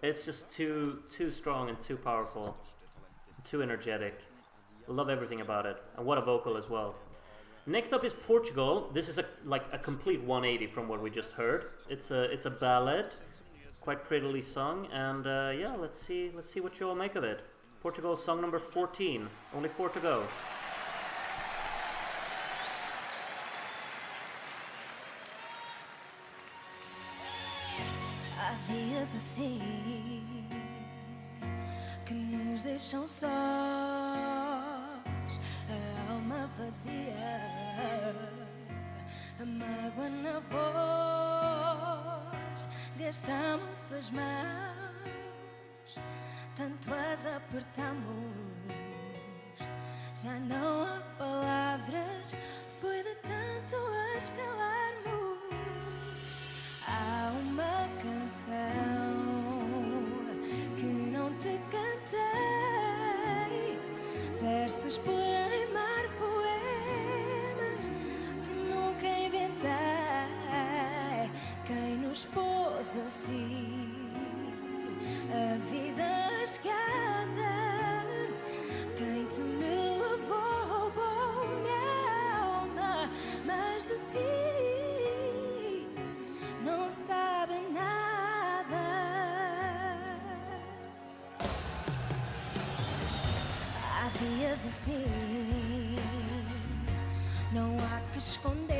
It's just too strong and too powerful, too energetic. Love everything about it, and what a vocal as well. Next up is Portugal. This is like a complete 180 from what we just heard. It's a ballad, quite prettily sung, and yeah, let's see what you all make of it. Portugal song number 14. Only 4 to go. Há dias assim que nos deixam sós, a alma vazia, a mágoa na voz. Gastamos as mãos, tanto as apertamos, já não há palavras, foi de tanto as calarmos. Há uma canção que não te cantei, versos por rimar, poemas que nunca inventei. Quem nos pôs assim a vida escada, quem te me levou, roubou minha alma, mas de ti não sabe nada. Há dias assim, não há que esconder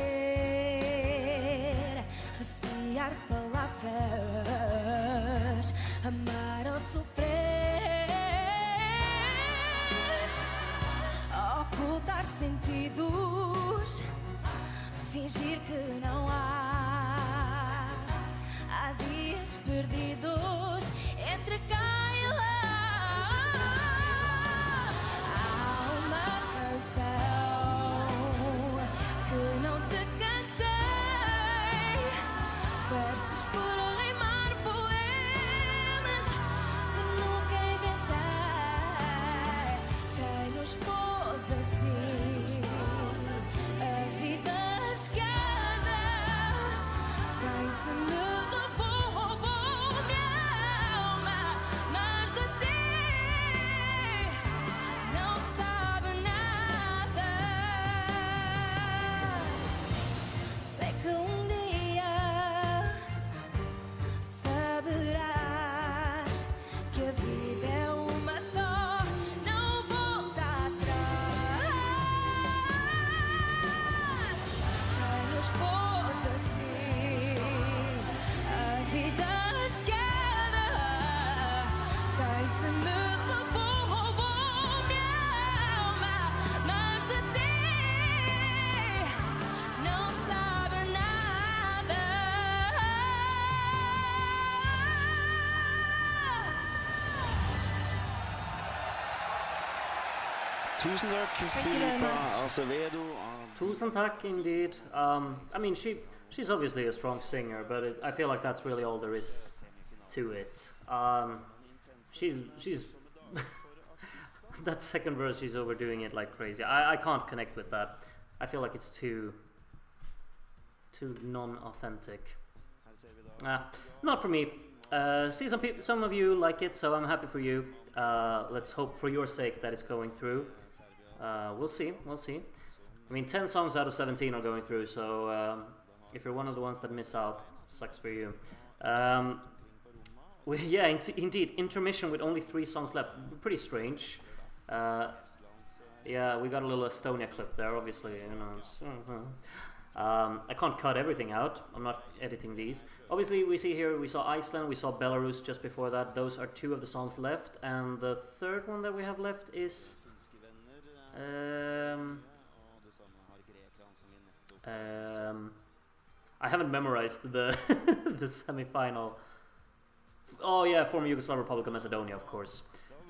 vamos fingir que não há. Há dias perdidos entre cá e lá. Há uma canção que não te cantei, versos por rimar, poemas que nunca inventei. Quem nos pôs assim a vida escada? Quem te me levou, roubou minha alma, mas de ti não sabe nada. Sei que um dia saberás que a vida é uma só, não volta atrás. Quem nos pôs assim a vida escada? Quem te me levou, roubou minha alma, mas de ti não sabe nada. Tusen takk, Filipa Acevedo. Tusen tack indeed. I mean, she's obviously a strong singer, but I feel like that's really all there is to it. She's that second verse, she's overdoing it like crazy. I can't connect with that. I feel like it's too non-authentic. Not for me. See, some of you like it, so I'm happy for you. Let's hope for your sake that it's going through. We'll see. I mean, 10 songs out of 17 are going through, so if you're one of the ones that miss out, sucks for you. Indeed, intermission with only 3 songs left. Pretty strange. Yeah, we got a little Estonia clip there, obviously. You know. I can't cut everything out. I'm not editing these. Obviously, we saw Iceland, we saw Belarus just before that. Those are 2 of the songs left, and the third one that we have left is I haven't memorized the the semi-final. Oh yeah, former Yugoslav Republic of Macedonia, of course.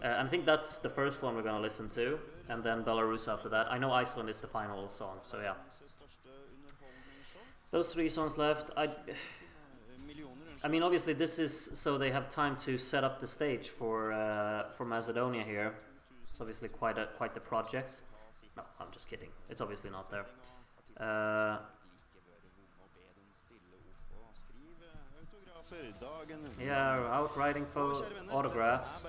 I think that's the first one we're gonna listen to, and then Belarus after that. I know Iceland is the final song, so yeah. Those 3 songs left. I mean, obviously this is so they have time to set up the stage for Macedonia here. It's obviously quite the project. No, I'm just kidding. It's obviously not there. Yeah, out writing for autographs.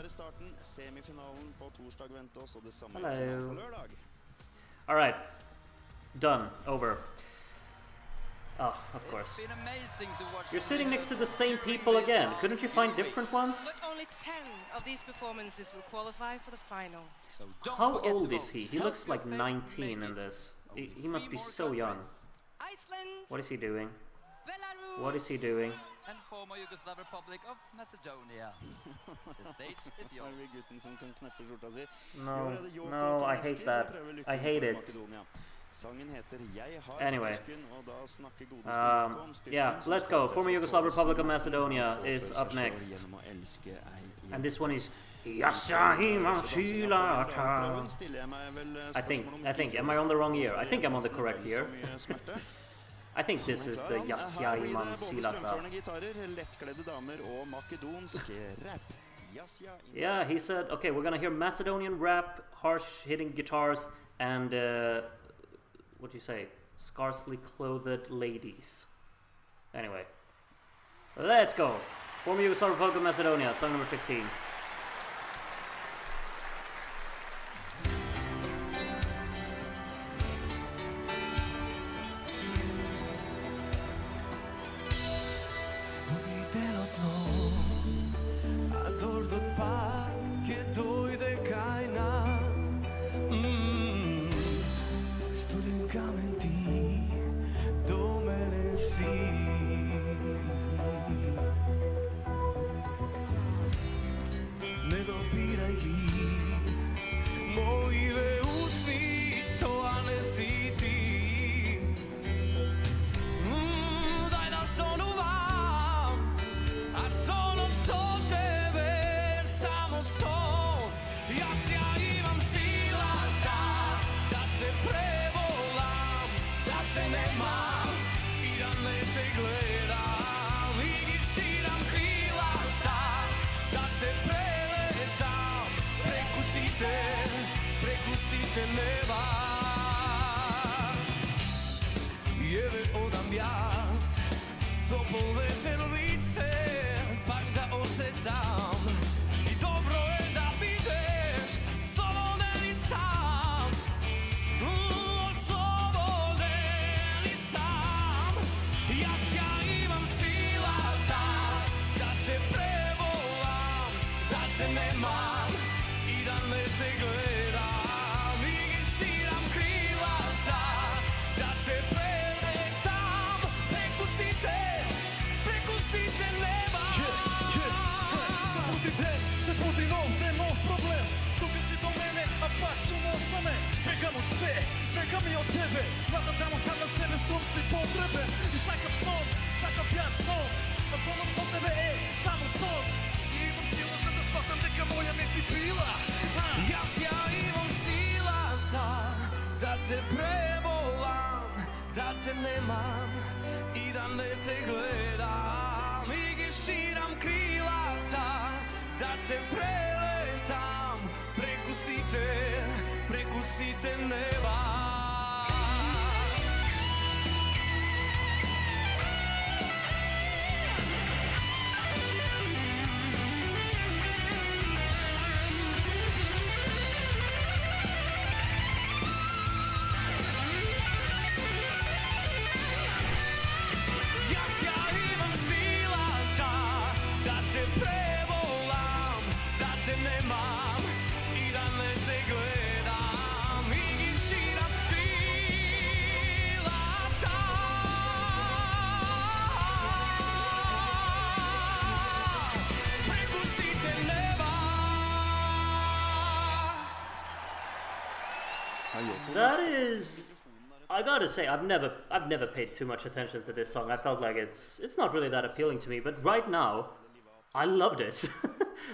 Hello. All right, done. Over. Oh, of course. You're sitting next to the same people again. Couldn't you find different ones? But only 10 of these performances will qualify for the final. How old is he? He looks like 19 in this. He must be so young. Iceland, What is he doing? Belarus, What is he doing? And former Yugoslav Republic of Macedonia. The stage is yours. No, I hate that. I hate it. Anyway, yeah, let's go. Former Yugoslav Republic of Macedonia is up next. And this one is Yasahima Silata. I think, am I on the wrong year? I think I'm on the correct year. I think this is the Yasahima Silata. Yeah, he said, okay, we're gonna hear Macedonian rap, harsh hitting guitars, and what do you say? Scarcely clothed ladies. Anyway, let's go. Former Yugoslav Republic of Macedonia, song number 15. te gledam i širam krilata da te preletam prekusite neba. Jeve odam jas, topol veter lice, pak da osetam. I dobro je da budeš slobodan i sam. Slobodan i sam. Ja imam silata da te prevolam, da te nemam i da ne te gledam. I širam krilata da te preletam prekusite neba. Se budi nov, ne nov problem. Tukaj si do mene, a pak su nosame. Begam od sve, begam i od tebe. Vlada tamo sam na sebe, sumci potrebe. I sakav snom, sakav pjat snom. A zonom od tebe, samo snom. I imam sila za da shvatam neka moja nesi bila. Ja imam silata da te prevolam, da te nemam i da ne te gledam. I širam krilata da te preletam prekusite neba. That is, I gotta say, I've never paid too much attention to this song. I felt like it's not really that appealing to me, but right now, I loved it.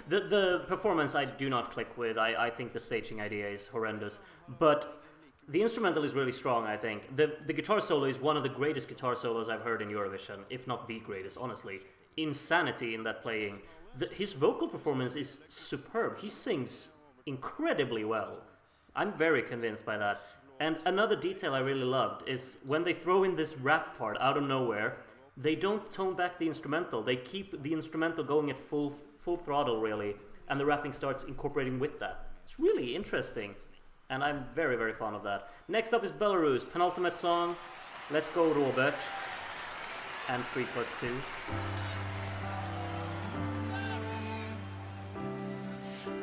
The performance I do not click with. I think the staging idea is horrendous, but the instrumental is really strong, I think. The guitar solo is one of the greatest guitar solos I've heard in Eurovision, if not the greatest, honestly. Insanity in that playing. His vocal performance is superb. He sings incredibly well. I'm very convinced by that. And another detail I really loved is when they throw in this rap part out of nowhere, they don't tone back the instrumental. They keep the instrumental going at full throttle, really, and the rapping starts incorporating with that. It's really interesting, and I'm very, very fond of that. Next up is Belarus, penultimate song. Let's go, Robert. And 3+2.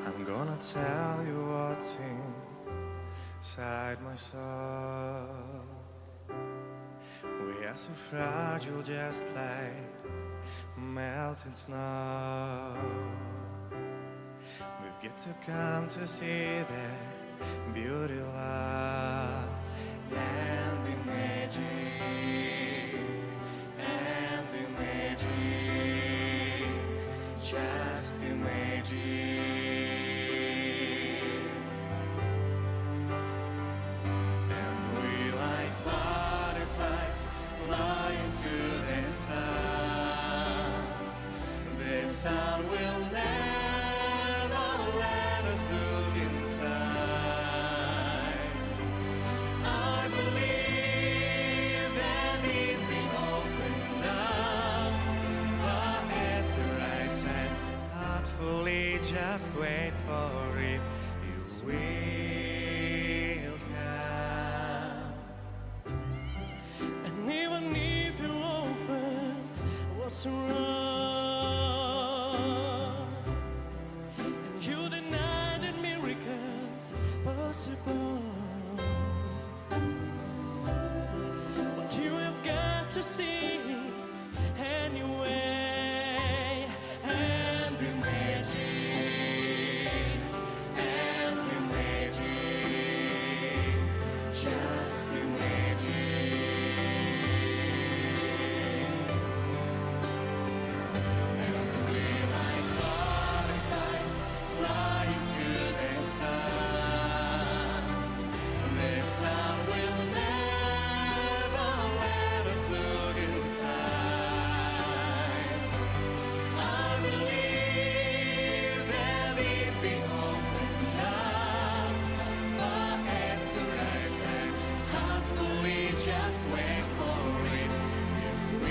I'm gonna tell you what's inside my soul. We are so fragile, just like melting snow. We've got to come to see the beauty of love and the magic, just the magic. The sun will never let us look inside. I believe that it's been opened up, but at the right time, heartfully just wait for it. It will come. And even if your offer was wrong, but you have got to see anyway. And the magic, just the magic. And we like butterflies flying to the sun. The sun will never let us look inside. wait for it. Yes, we'll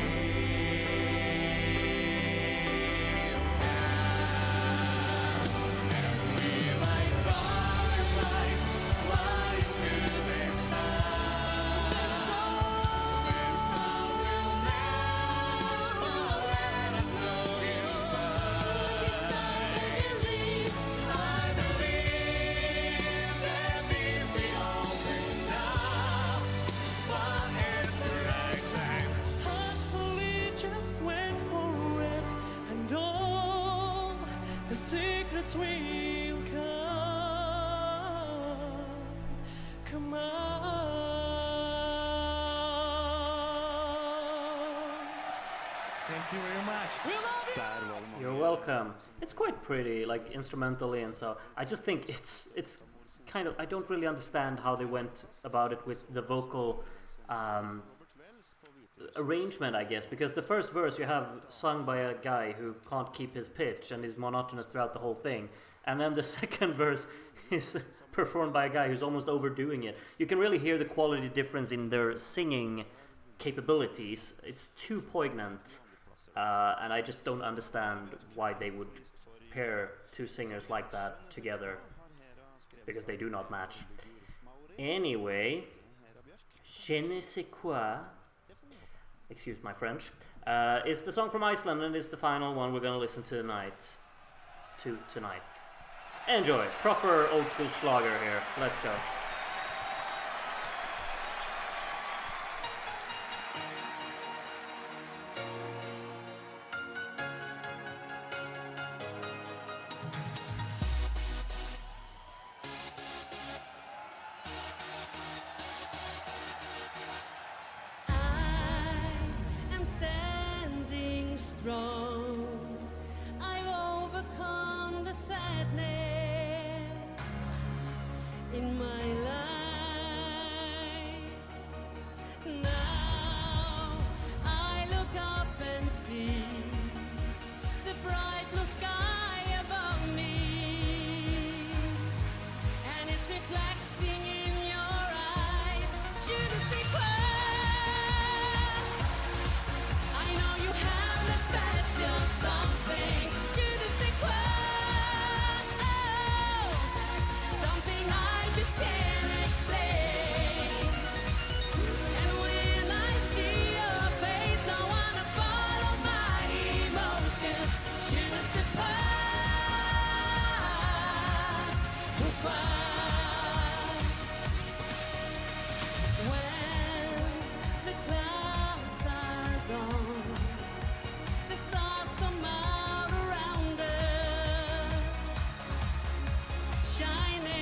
come. And we like butterflies flying to the sun. The sun will never let us look inside. I believe that this be open now. But it's the right time. Hopefully just wait for it, and all the secrets will come out. Thank you very much. We love you. Der var det mange. You're welcome. It's quite pretty, like instrumentally, and so I just think it's kind of, I don't really understand how they went about it with the vocal arrangement, I guess, because the first verse you have sung by a guy who can't keep his pitch and is monotonous throughout the whole thing, and then the second verse is performed by a guy who's almost overdoing it. You can really hear the quality difference in their singing capabilities. It's too poignant, and I just don't understand why they would pair two singers like that together, because they do not match. Anyway, Je ne sais quoi, excuse my French, is the song from Iceland, and it's the final one we're gonna listen to tonight. Enjoy. Proper old school Schlager here. Let's go. I am standing strong. I've overcome the sadness in my life. Now I look up and see the bright blue sky above me, and it's reflecting in your eyes. Je ne sais quoi. I know you have a special something. Je ne sais quoi. Oh, something I just can't explain. And when I see your face, I wanna follow my emotions. Je ne sais pas pourquoi. When the clouds are gone, the stars come out around us, shining.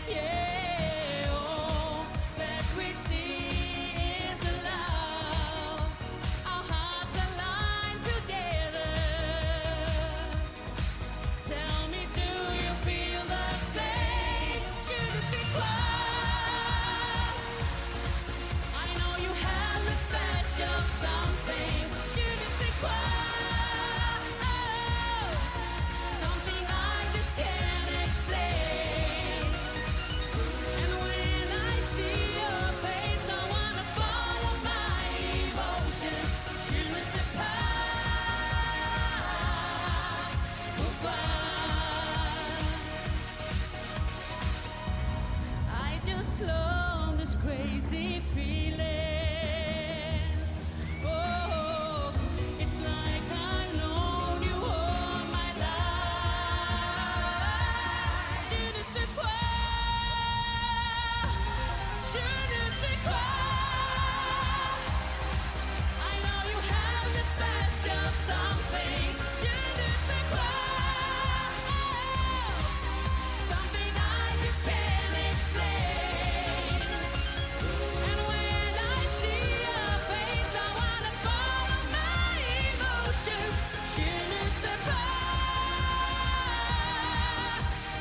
Yeah, all that we see is love. Our hearts align together. Tell me, do you feel the same? Je ne sais quoi. I know you have a special something. Je ne sais quoi. Oh, something I just can't explain. And when I see your face, I wanna follow my emotions. Je ne sais pas pourquoi. I just love this crazy feeling. Oh, it's like I've known you all my life. Je ne sais quoi. Je ne sais quoi. I know you have this special something. Je ne sais quoi. Something I just can't explain. And when I see your face, I wanna follow my emotions. Je ne sais pas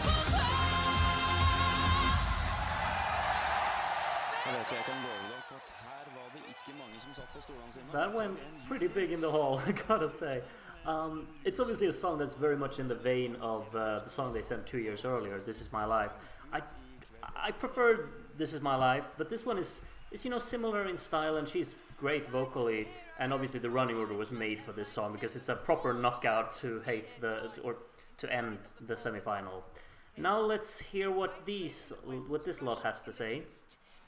pourquoi. Jeg vet jeg kan love dere at her var det ikke mange som satt på stolene sine. That went pretty big in the hall, I gotta say. It's obviously a song that's very much in the vein of the song they sent 2 years earlier, This Is My Life. I prefer This Is My Life, but this one is is, you know, similar in style, and she's great vocally. And obviously the running order was made for this song because it's a proper knockout to end the semi-final. Now let's hear what this lot has to say.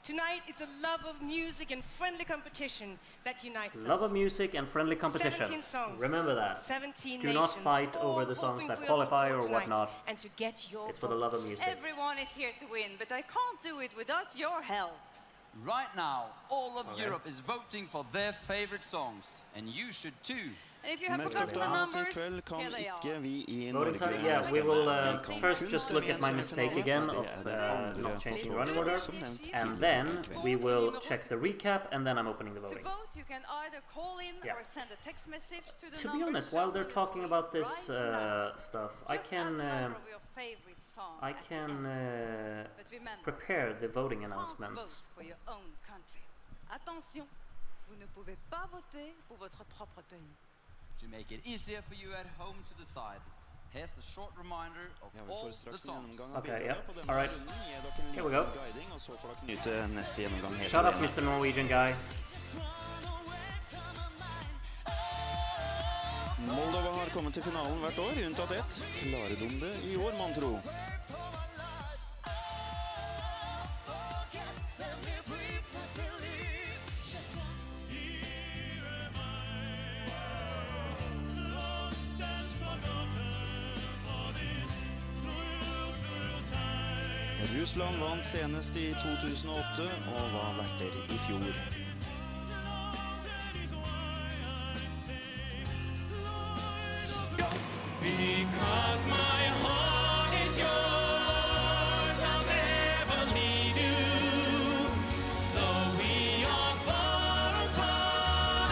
Tonight, it's a love of music and friendly competition that unites us. Love of music and friendly competition. 17 songs. Remember that. 17 Do not fight over the songs that qualify or whatnot. And to get your It's for the love of music. Everyone is here to win, but I can't do it without your help. Right now, all of Europe is voting for their favorite songs, and you should too. And if you have forgotten the numbers, kan here they are. ikke vi I Voting Norge time, yeah, we will first kun just stemme look i at en my mistake semifinale, again og of det andre not changing på running torsdag, order, som nevnt and tidligere then i kveld. we will check the recap, and then I'm opening the To voting. vote, you can either call in Yeah. or send a text message to the To be numbers honest, while shown they're on your talking screen about this right now. stuff, Just add the number of your favorite song I at the can end. But remember, prepare the voting you can't announcement. vote for your own country. Attention, vous ne pouvez pas voter pour votre propre pays. To make it easier for you at home to decide, here's a short reminder of Ja, vi all får the straks en songs. gjennomgang av Okay, bidraget yeah. på denne All right. runden. Gi dere en Here we liten go. guiding, og så får dere nyte neste gjennomgang helt Shut up, alene. Mr. Norwegian guy. Moldova har kommet til finalen hvert år, unntatt ett. Klarer de det I år, man tro? Russland vant senest I 2008 og var verter I fjor. Because my heart is yours, I'll never leave you. Though we are far apart,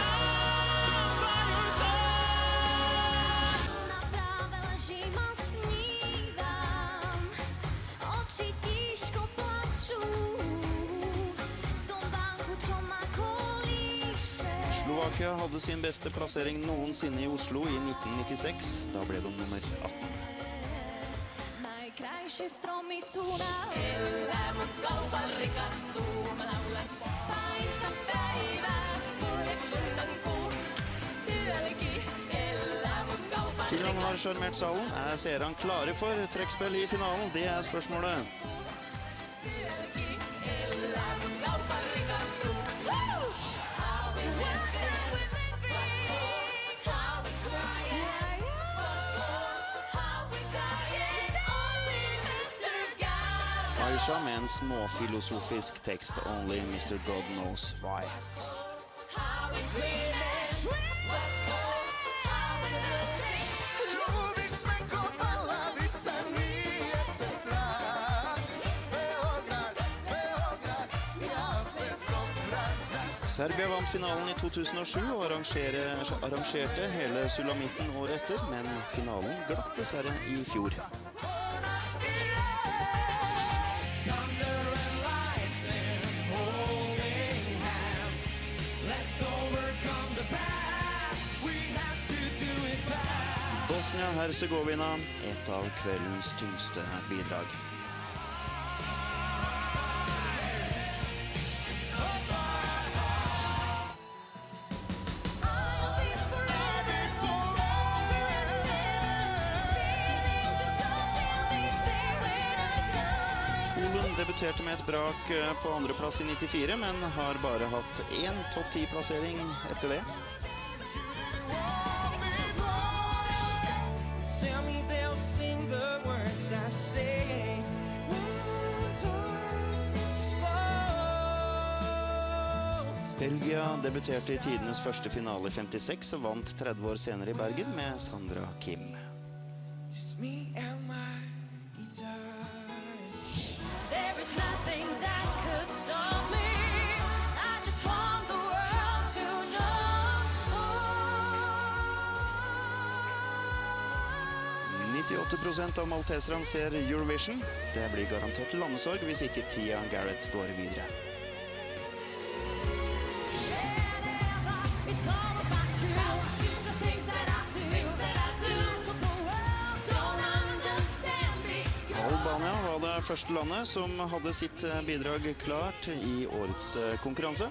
I'm by your side. Naprawdę zima śniwam, oczy ciszko płaczą. W tą banku, co ma kolisze. Slovakia hadde sin beste plassering noensinne I Oslo I 1996. Da ble de nummer 18. Najkrajsze stromy są na elämä kaupan rikastuu. Mä laulan paikasta päivää, mulle tunnan kuu. Työlläkin elää mut kaupan Finland har sjarmert salen. Seerne klare for trekkspill I finalen? Det spørsmålet. työlläkin elää mut kaupan rikastuu. Woo! How we living, how we crying, how we dying, only Mr. God. Aisha med en småfilosofisk tekst. Only Mr. God knows why. How we dreaming, how we losing. Lubisz me kopala, vicami je pesra. Beograd, Beograd, ja bez obraza. Serbia vant finalen I 2007 og arrangerte hele sulamitten året etter, men finalen glapp dessverre I fjor. Thunder and lightning holding hands. Let's overcome the past. We have to do it fast. Bosnia and Herzegovina, et av kveldens tyngste bidrag. Polen debuterte med et brak på andreplass I 94, men har bare hatt én topp 10-plassering etter det. Tell me they'll sing the words I say. Belgia debuterte I tidenes første finale I 56 og vant 30 år senere I Bergen med Sandra Kim. Just me and my guitar. There is nothing that could stop me. I just want the world to know. 98% av malteserne ser Eurovision. Det blir garantert landesorg hvis ikke Tia Garrett går videre. It's all about you. The things that I do, but the world don't understand me. Albania var det første landet som hadde sitt bidrag klart i årets konkurranse.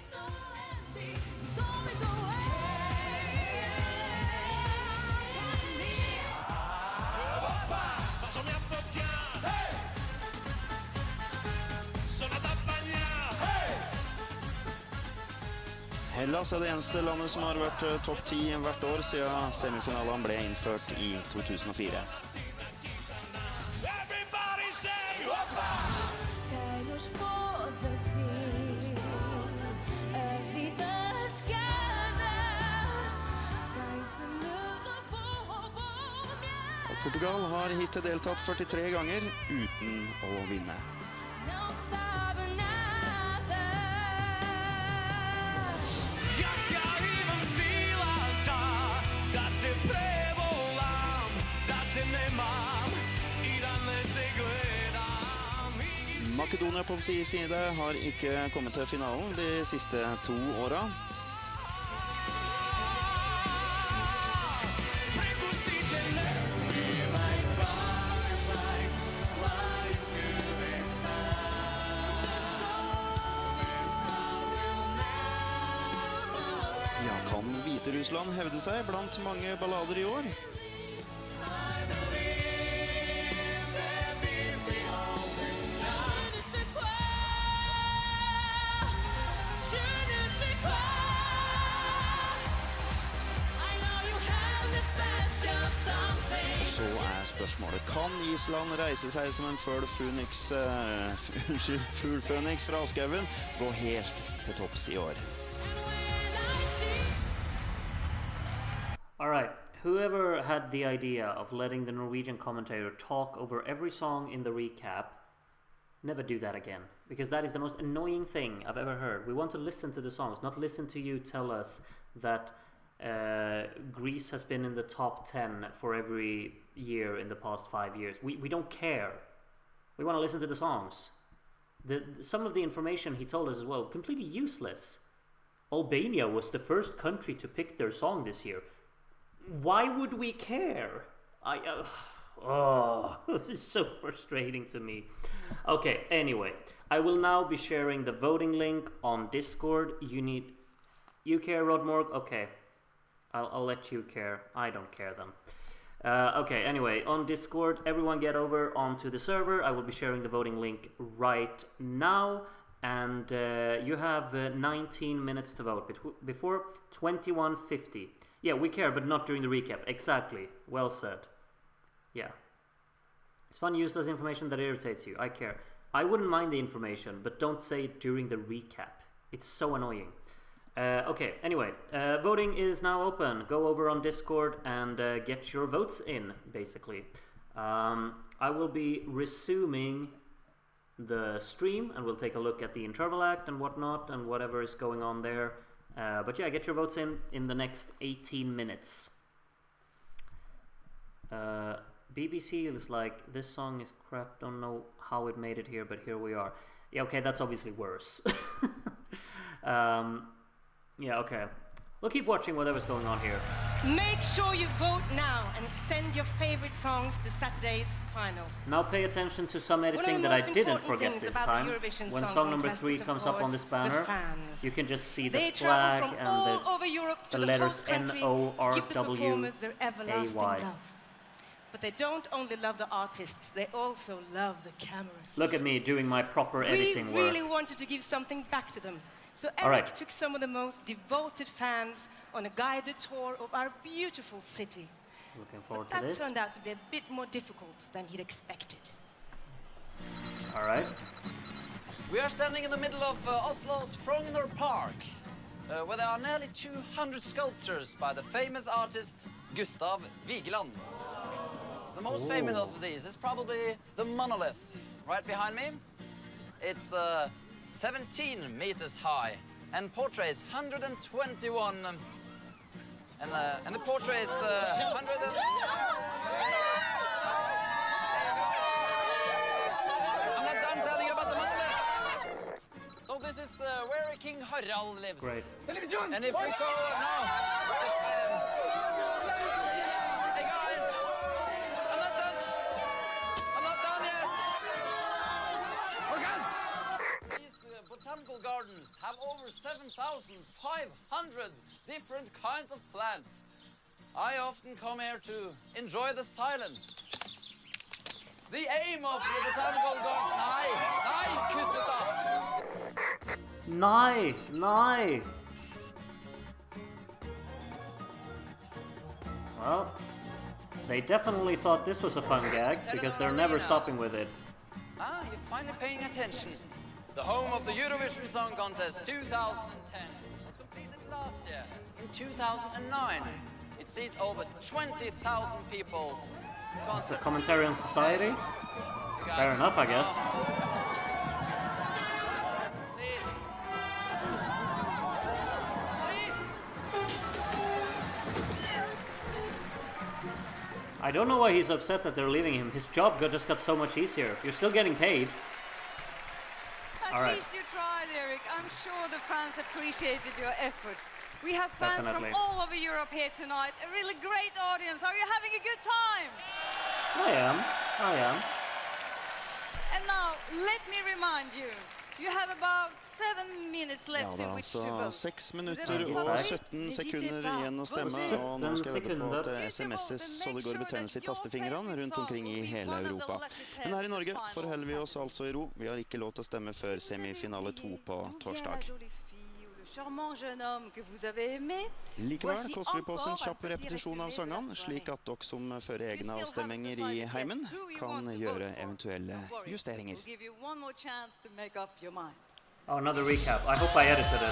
Hellas er det eneste landet som har vært topp 10 hvert år siden semifinalen ble innført i 2004. Og Portugal har hittil deltatt 43 ganger uten å vinne. Macedonia på sin side har ikke kommet til finalen de siste 2 åra. Ja, kan Hviterussland hevde seg blant mange ballader i år? Spørsmålet. Kan Island reise seg som en fugl føniks fra Askauen, gå helt til topps i år? All right. Whoever had the idea of letting the Norwegian commentator talk over every song in the recap, never do that again. Because that is the most annoying thing I've ever heard. We want to listen to the songs, not listen to you tell us that Greece has been in the top 10 for every year in the past 5 years. We don't care. We want to listen to the songs. Some of the information he told us as well, completely useless. Albania was the first country to pick their song this year. Why would we care? This is so frustrating to me. Okay, anyway, I will now be sharing the voting link on Discord. You care, Rodmorg? Okay. I'll let you care. I don't care then. Okay, anyway, on Discord, everyone get over onto the server. I will be sharing the voting link right now. And you have 19 minutes to vote before 21:50. Yeah, we care, but not during the recap. Exactly. Well said. Yeah. It's fun, useless information that irritates you. I care. I wouldn't mind the information, but don't say it during the recap. It's so annoying. Okay, anyway, voting is now open. Go over on Discord and get your votes in, basically. I will be resuming the stream and we'll take a look at the interval act and whatnot and whatever is going on there. But yeah, get your votes in the next 18 minutes. BBC is like, this song is crap, don't know how it made it here, but here we are. Yeah, okay, that's obviously worse. Yeah, okay. We'll keep watching whatever's going on here. Make sure you vote now and send your favorite songs to Saturday's final. Now pay attention to some editing that I didn't forget this time. When song number 3 comes up on this banner, you can just see the flag and the letters NORWAY. But they don't only love the artists, they also love the cameras. Look at me doing my proper editing work. We really wanted to give something back to them. So Eric took some of the most devoted fans on a guided tour of our beautiful city. Looking forward to this. That turned out to be a bit more difficult than he'd expected. All right. We are standing in the middle of Oslo's Frogner Park, where there are nearly 200 sculptures by the famous artist Gustav Vigeland. The most famous of these is probably the monolith right behind me. It's 17 meters high and portrays 121 and the portrait is 100 and... I'm not done telling you about the monolith. So this is where King Harald lives. Great. And if we go now, hey guys, I'm not done yet. botanical gardens have over 7,500 different kinds of plants. I often come here to enjoy the silence. The aim of the botanical garden... Nei, kutt ut da! Nei! Well, they definitely thought this was a fun gag, because they're never stopping with it. Ah, you're finally paying attention. The home of the Eurovision Song Contest 2010 was completed last year, in 2009. It seats over 20,000 people. It's a commentary on society? Fair enough, I guess. I don't know why he's upset that they're leaving him. His job just got so much easier. You're still getting paid. At least you tried, Eric. I'm sure the fans appreciated your efforts. We have fans from all over Europe here tonight. A really great audience. Are you having a good time? I am. And now, let me remind you. You have about 7 minutes left in which to vote. 6 minutter og 17 sekunder igjen å stemme, og nå skal jeg vente på at SMS-es så det går betennelse i tastefingrene rundt omkring i hele Europa. Men her i Norge forholder vi oss altså i ro. Vi har ikke lov til å stemme før semifinale 2 på torsdag. Likevel koster vi på oss en kjapp repetisjon av sangene, slik at dere som fører egne avstemminger i heimen kan gjøre eventuelle justeringer. Oh, another recap. I hope I edited it.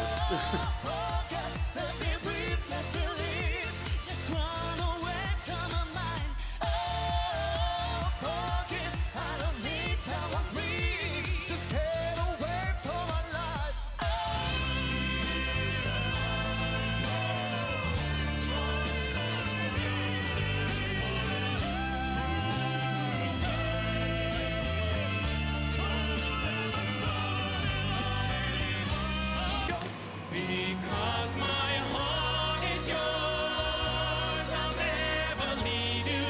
Because my heart is yours, I'll never leave you.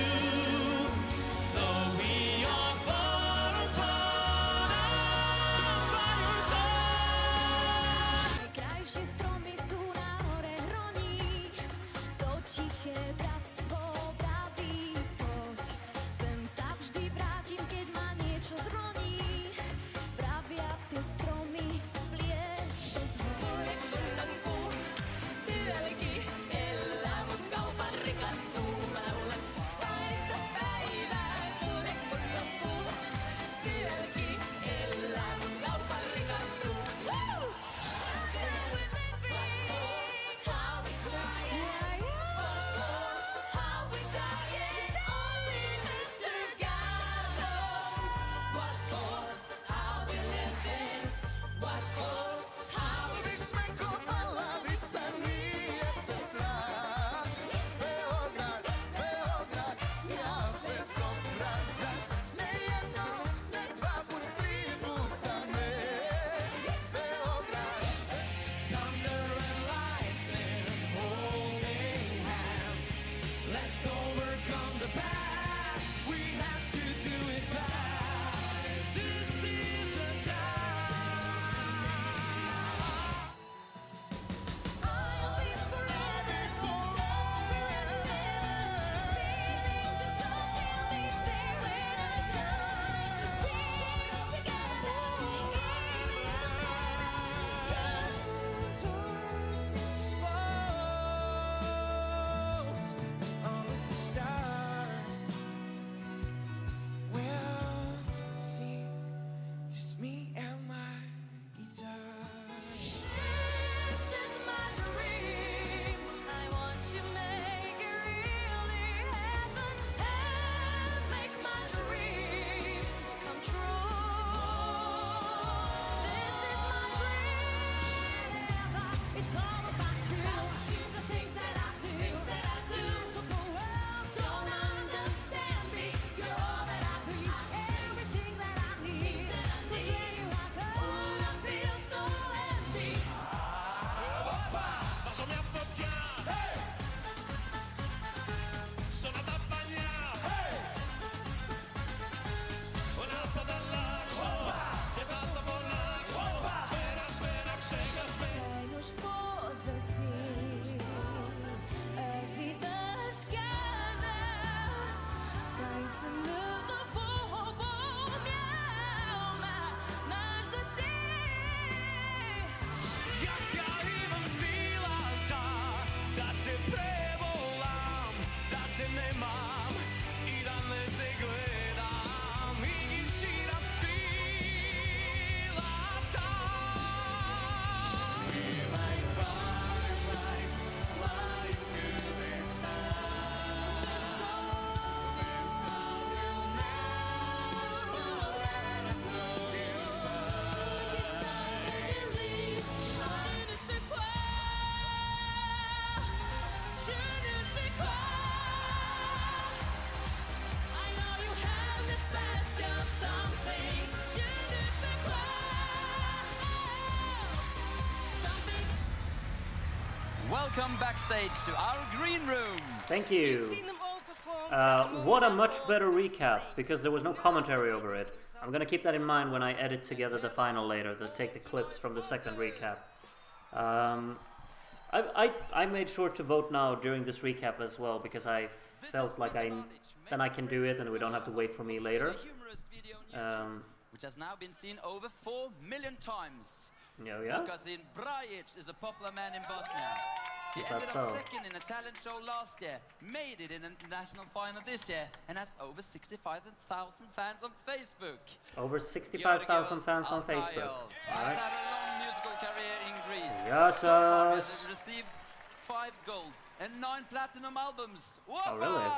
Though we are far apart, I'm by your side. Najkrajšie stromy sú na hore hroní, to tiché bratstvo praví. Poď, sem sa vždy vrátim, keď ma niečo zroní. Pravia tie stromy spliesť do zhor. welcome backstage to our green room. Thank you. What a much better recap, because there was no commentary over it. I'm gonna keep that in mind when I edit together the final later, to take the clips from the second recap. I made sure to vote now during this recap as well, because I felt like then I can do it and we don't have to wait for me later. Which has now been seen over 4 million times. Yeah. Vukasin Brajic is a popular man in Bosnia. He ended up second in a talent show last year, made it in a national final this year, and has over 65,000 fans on Facebook. Over 65,000 fans on Facebook. Alright. Has had a long musical career in Greece. Yes, so far has received 5 gold and 9 platinum albums. Whoppa! Oh, really?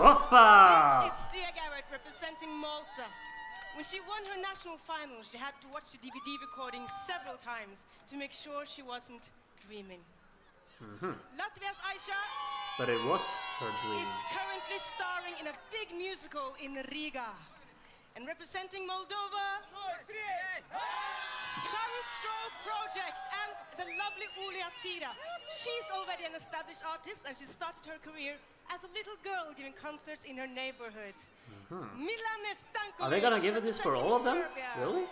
Whoppa! This is Thea Garrett representing Malta. When she won her national final, she had to watch the DVD recording several times to make sure she wasn't dreaming. Latvia's Aisha, but it was her dream, is currently starring in a big musical in Riga. And representing Moldova, Sunstroke Project and the lovely Ulia Tira. She's already an established artist and she started her career as a little girl giving concerts in her neighborhood. Are they gonna give it this for all of them? Serbia. Really?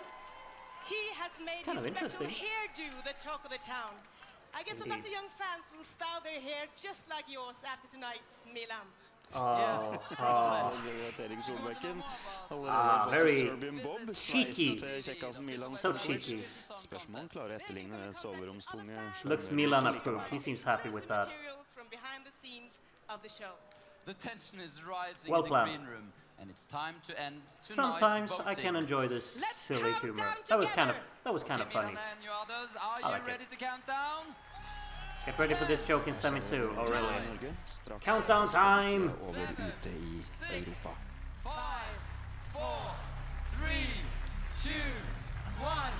He has made Kind of his special interesting. hairdo the talk of the town. I guess a lot of young fans will style their hair just like yours after tonight's Milan. Very cheeky. So cheeky. Looks Milan approved. He seems happy with that. From behind the scenes of the show. The tension is rising Well in the planned. green room, and it's time to end tonight's Sometimes I voting. can enjoy this silly humor. That was kind of funny. Are I you like ready it. to count down? Get ready for this joke in semi 2. Oh really? Countdown time! 6, 5, 4, 3, 2, 1.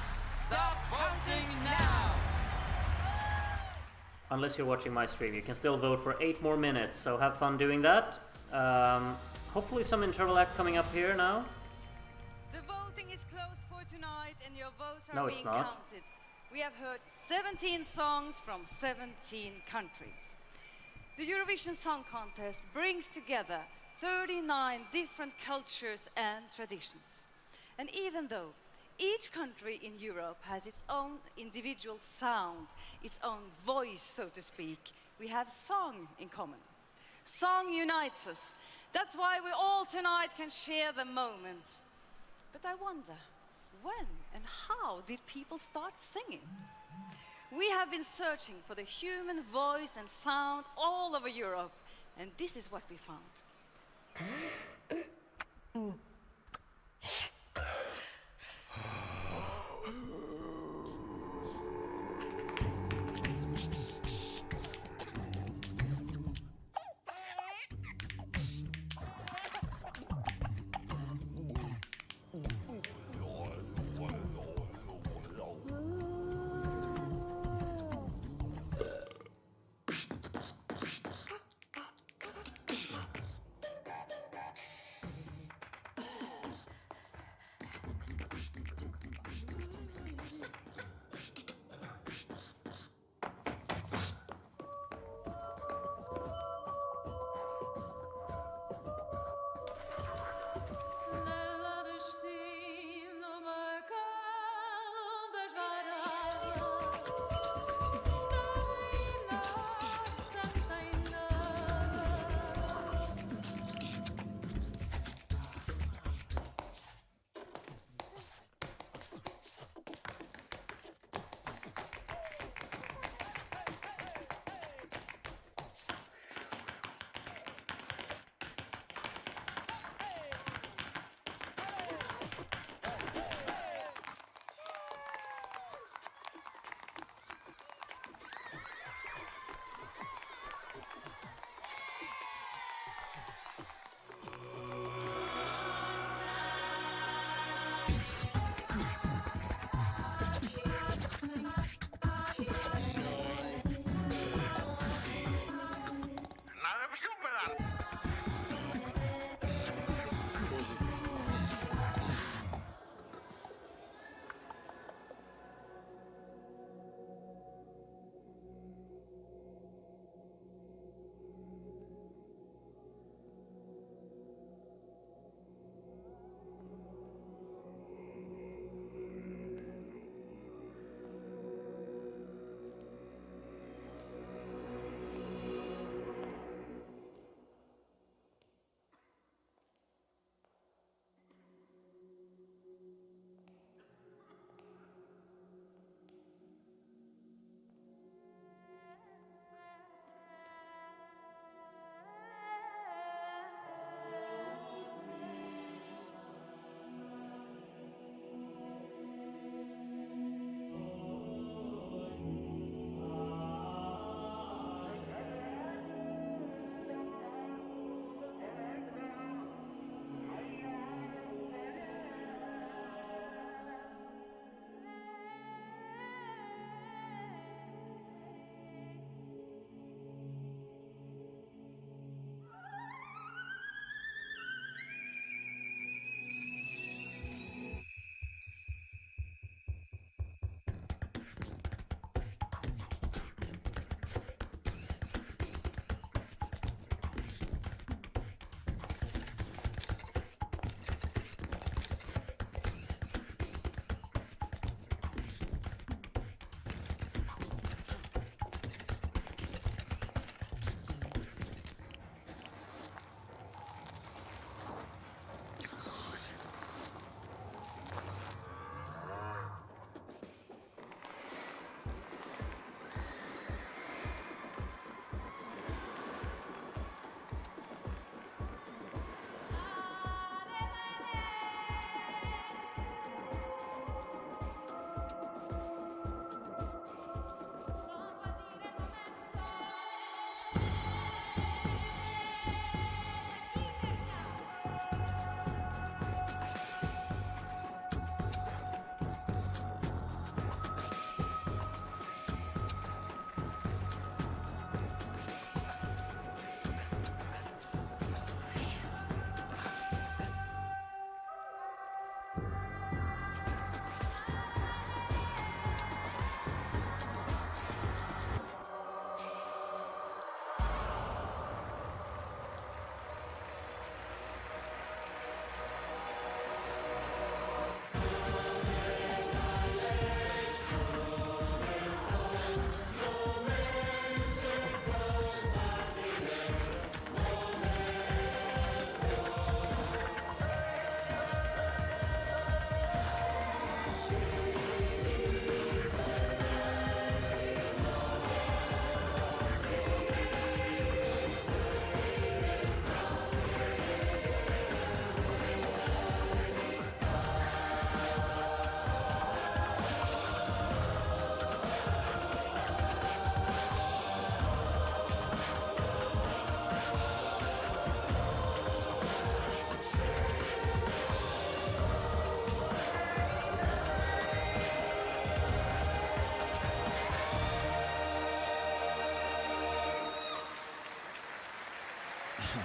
Stop voting now! Unless you're watching my stream, you can still vote for 8 more minutes, so have fun doing that. Hopefully some internal act coming up here now. The voting is closed for tonight and your votes are No, it's being not. counted. We have heard 17 songs from 17 countries. The Eurovision Song Contest brings together 39 different cultures and traditions. And even though each country in Europe has its own individual sound, its own voice, so to speak, we have song in common. Song unites us. That's why we all tonight can share the moment. But I wonder, when and how did people start singing? We have been searching for the human voice and sound all over Europe, and this is what we found.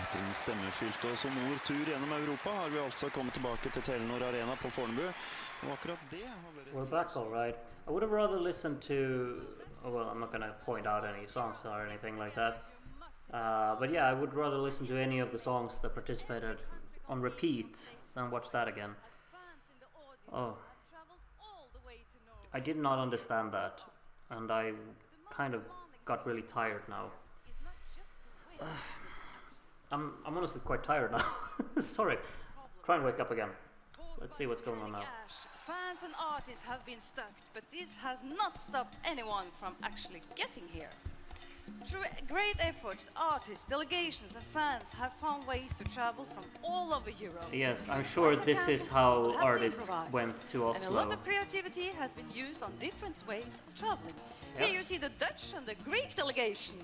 Etter en stemmefylt og sonor tur gjennom Europa har vi altså kommet tilbake til Telenor Arena på Fornebu. Og akkurat det har vært... We're back, all right. I would have rather listened to... Oh, well, I'm not going to point out any songs or anything like that. But yeah, I would rather listen to any of the songs that participated on repeat than watch that again. Oh. I did not understand that. And I kind of got really tired now. I'm honestly quite tired now. Sorry. Try and wake up again. Let's see what's going on now. Fans and artists have been stuck, but this has not stopped anyone from actually getting here. Through great efforts, artists, delegations and fans have found ways to travel from all over Europe. Yes, I'm sure this is how artists went to Oslo. And a lot of creativity has been used on different ways of traveling. Yep. Here you see the Dutch and the Greek delegation.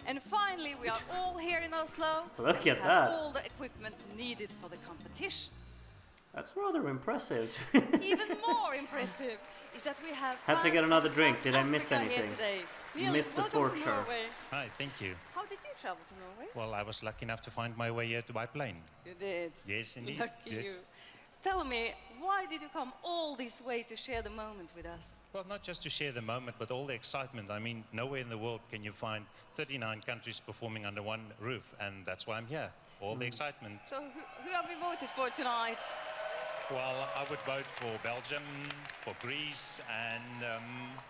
And finally, we are all here in Oslo. Look at have that. All the equipment needed for the competition. That's rather impressive. Even more impressive is that we have... Had to get another drink. Did I miss anything? Neil, Missed the welcome to torture. Norway. Hi, thank you. How did you travel to Norway? Well, I was lucky enough to find my way here by plane. You did? Yes, indeed. Lucky Yes. you. Tell me, why did you come all this way to share the moment with us? Well, not just to share the moment, but all the excitement. I mean, nowhere in the world can you find 39 countries performing under one roof, and that's why I'm here. All the excitement. So who have you voted for tonight? Well, I would vote for Belgium, for Greece, and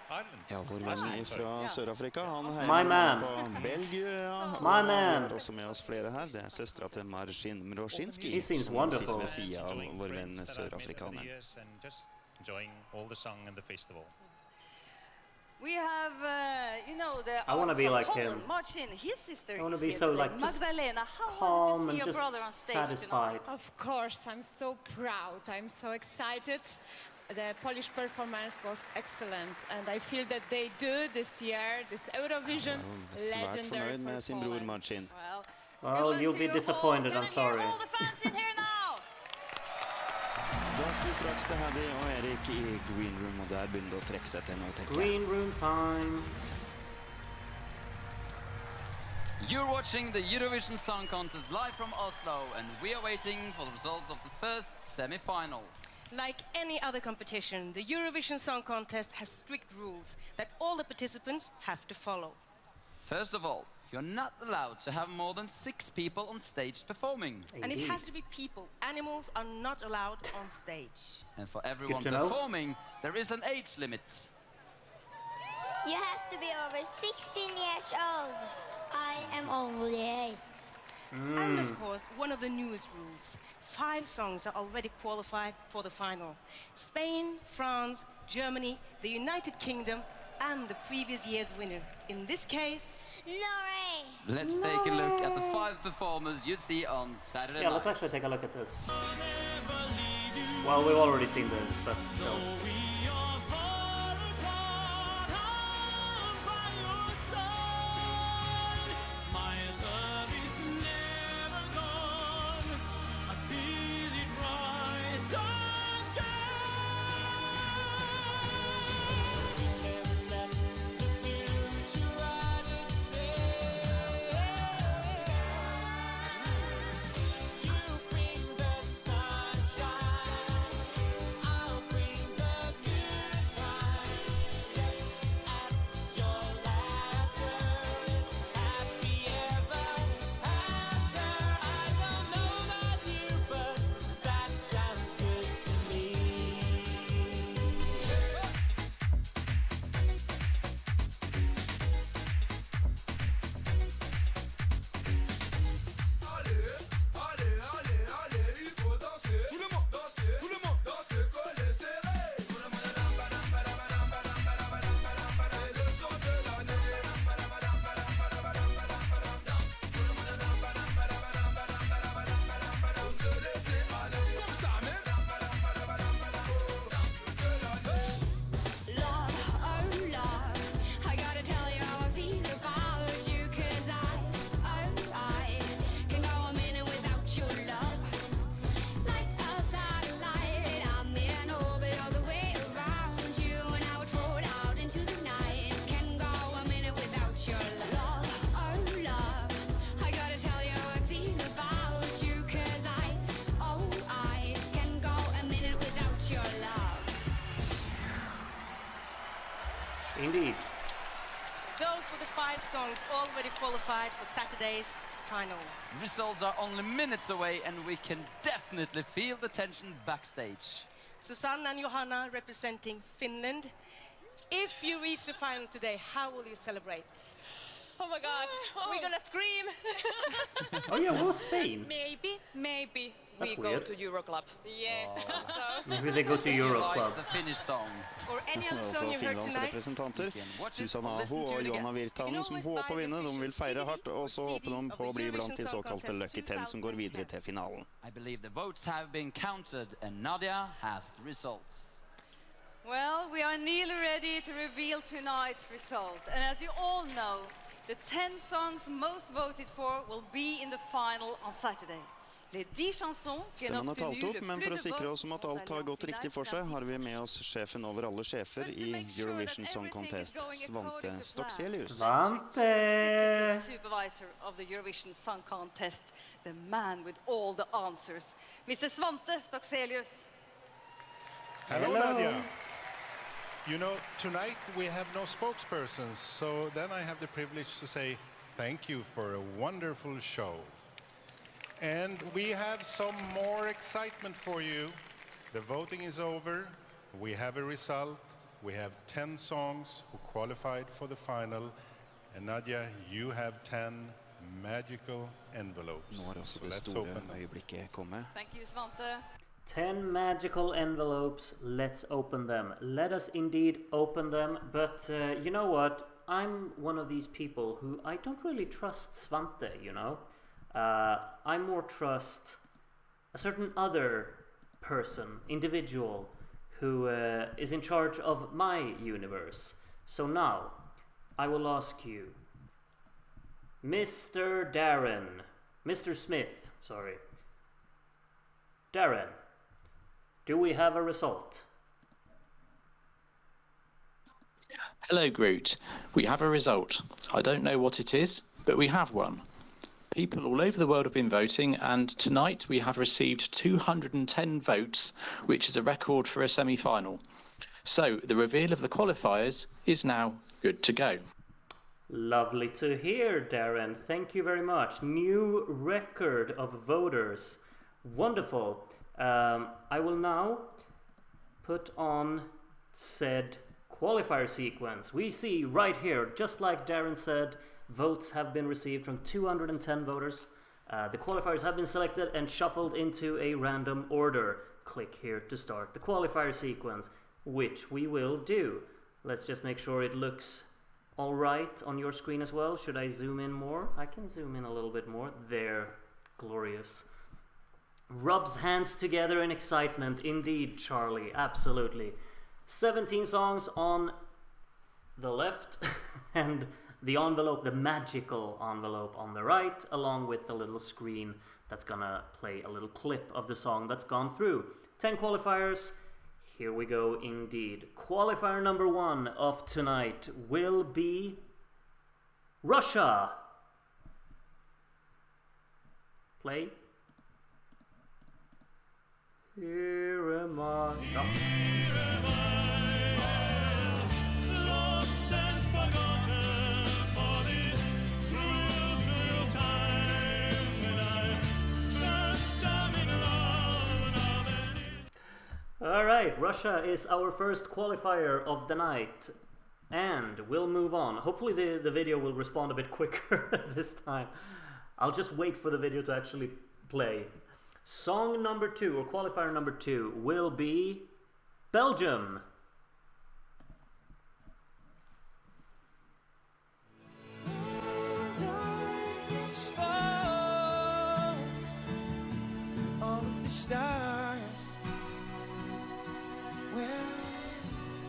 Ireland. Ja, vår venn fra Sør-Afrika, han My heier man. på Belgia. My Og vi man. har også med oss flere her. Det er søstra til Marcin Mrosinski, He seems som wonderful. sitter ved siden av Enjoying vår friends venn that I've met over the sørafrikaner. years and just enjoying all the song and the festival. We have, you know, the I wanna artist be from like Holland, him. Marcin, his sister I wanna is be here so, today. like, just Magdalena, how was calm it to and see your just brother on stage satisfied. tonight? Of course, I'm so proud. I'm so excited. The Polish performance was excellent, and I feel that they do this year, this Eurovision Svært legendary fornøyd med sin bror performance. Marcin. Well, you'll be disappointed, I'm sorry. All the fans in here now! Da skal vi straks til Haddy og Erik i Green Room, og der begynner det å trekke seg til nå, tenker jeg. Green room time. You're watching the Eurovision Song Contest live from Oslo, and we are waiting for the results of the first semi-final. Like any other competition, the Eurovision Song Contest has strict rules that all the participants have to follow. First of all, you're not allowed to have more than 6 people on stage performing. And it has to be people. Animals are not allowed on stage. And for everyone to know. performing, there is an age limit. You have to be over 16 years old. I am only 8. And of course, one of the newest rules. 5 songs are already qualified for the final. Spain, France, Germany, the United Kingdom, and the previous year's winner. In this case... Norway! Let's take a look at the 5 performers you see on Saturday Yeah, night. let's actually take a look at this. Well, we've already seen this, but still. indeed. Those were the 5 songs already qualified for Saturday's final. Results are only minutes away, and we can definitely feel the tension backstage. Susanna and Johanna representing Finland. If you reach the final today, how will you celebrate? Oh my God, we're gonna scream. Oh yeah, well, Spain. Maybe That's we weird. go to Euroclub. Yes. Maybe they go to Euroclub. The Finnish song. Or any other Altså song you've heard Finlands tonight. representanter, Susanna Aho og Johanna Virtanen, som håper å vinne. De vil feire hardt, og så håper de på å bli blant de såkalte Lucky 10 som går videre til finalen. I believe the votes have been counted, and Nadia has the results. Well, we are nearly ready to reveal tonight's result. And as you all know, the 10 songs most voted for will be in the final on Saturday. Les 10 chansons qui ont Stemmen har talt obtenu opp, le men plus for å de sikre votes oss om at alt har gått riktig for seg, har vi med oss sjefen over alle sjefer i Eurovision Song Contest, Svante Stokselius. Executive supervisor of the Eurovision Song Contest, the man with all the answers, Mr. Svante Stokselius. Hello, Nadia. You know, tonight we have no spokespersons, so then I have the privilege to say thank you for a wonderful show. And we have some more excitement for you. The voting is over. We have a result. We have 10 songs who qualified for the final. And Nadia, you have 10 magical envelopes. Nå er også So det let's store open them. øyeblikket kommet. Thank you, Svante. 10 magical envelopes, let's open them. Let us indeed open them, but you know what? I'm one of these people who I don't really trust Svante, you know? I more trust a certain other person, individual, who is in charge of my universe. So now, I will ask you, Mr. Smith, sorry. Darren, do we have a result? Hello, Groot. We have a result. I don't know what it is, but we have one. People all over the world have been voting, and tonight we have received 210 votes, which is a record for a semi-final. So the reveal of the qualifiers is now good to go. Lovely to hear, Darren. Thank you very much. New record of voters. Wonderful. I will now put on said qualifier sequence. We see right here, just like Darren said, votes have been received from 210 voters. The qualifiers have been selected and shuffled into a random order. Click here to start the qualifier sequence, which we will do. Let's just make sure it looks all right on your screen as well. Should I zoom in more? I can zoom in a little bit more. There, glorious. Rubs hands together in excitement. Indeed, Charlie, absolutely. 17 songs on the left and the envelope, the magical envelope on the right, along with the little screen that's gonna play a little clip of the song that's gone through. 10 qualifiers. Here we go indeed. Qualifier number 1 of tonight will be Russia. Play. Here am I. No. Lost and forgotten for this cruel, cruel time when I first am in love. Alright, Russia is our first qualifier of the night. And we'll move on. Hopefully the video will respond a bit quicker this time. I'll just wait for the video to actually play. Song number 2, or qualifier number 2, will be Belgium. Darkness falls, all of the stars will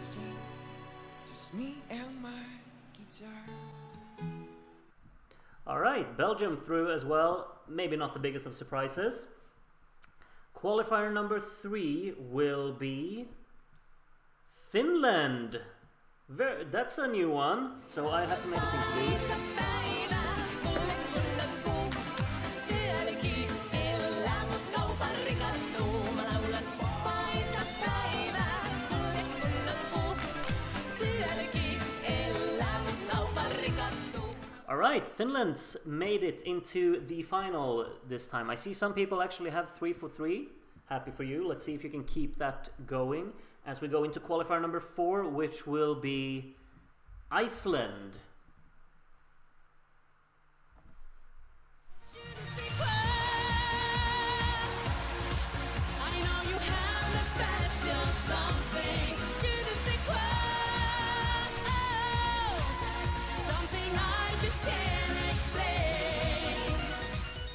sing, just me and my guitar. Alright, Belgium through as well. Maybe not the biggest of surprises. Qualifier number 3 will be Finland. That's a new one, so I have to make a thing to do. Alright, Finland's made it into the final this time. I see some people actually have 3 for 3. Happy for you. Let's see if you can keep that going as we go into qualifier number 4, which will be Iceland.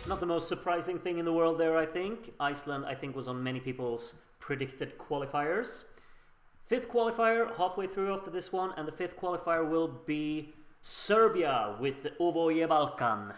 Not the most surprising thing in the world there, I think. Iceland, I think, was on many people's predicted qualifiers. 5th qualifier, halfway through after this one, and the 5th qualifier will be Serbia with Ovoje Balkan.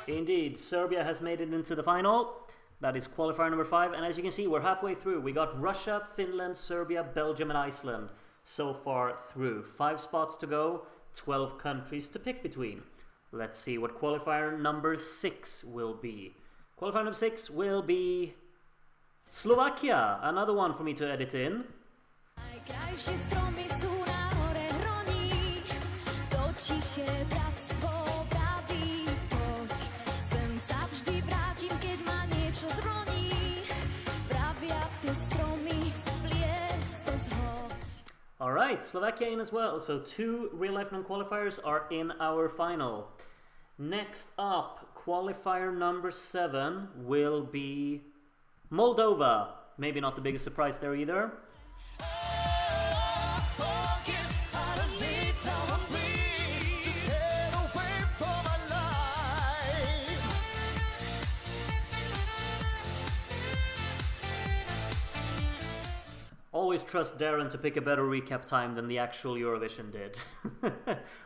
Indeed, Serbia has made it into the final. That is qualifier number 5, and as you can see, we're halfway through. We got Russia, Finland, Serbia, Belgium, and Iceland so far through. 5 spots to go, 12 countries to pick between. Let's see what qualifier number 6 will be. Qualifier number 6 will be Slovakia, another one for me to edit in. Alright, Slovakia in as well. So 2 real-life non-qualifiers are in our final. Next up, qualifier number 7 will be Moldova. Maybe not the biggest surprise there either. Always trust Darren to pick a better recap time than the actual Eurovision did.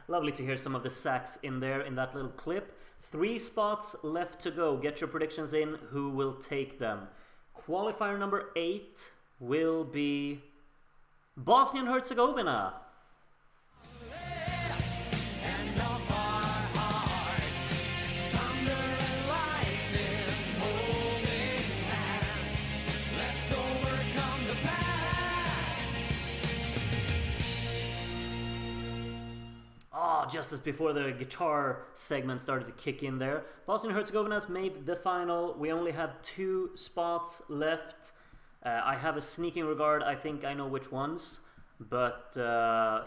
Lovely to hear some of the sax in there in that little clip. 3 spots left to go. Get your predictions in. Who will take them? Qualifier number 8 will be Bosnia and Herzegovina. Just as before the guitar segment started to kick in there. Bosnia and Herzegovina has made the final. We only have 2 spots left. I have a sneaking regard. I think I know which ones. But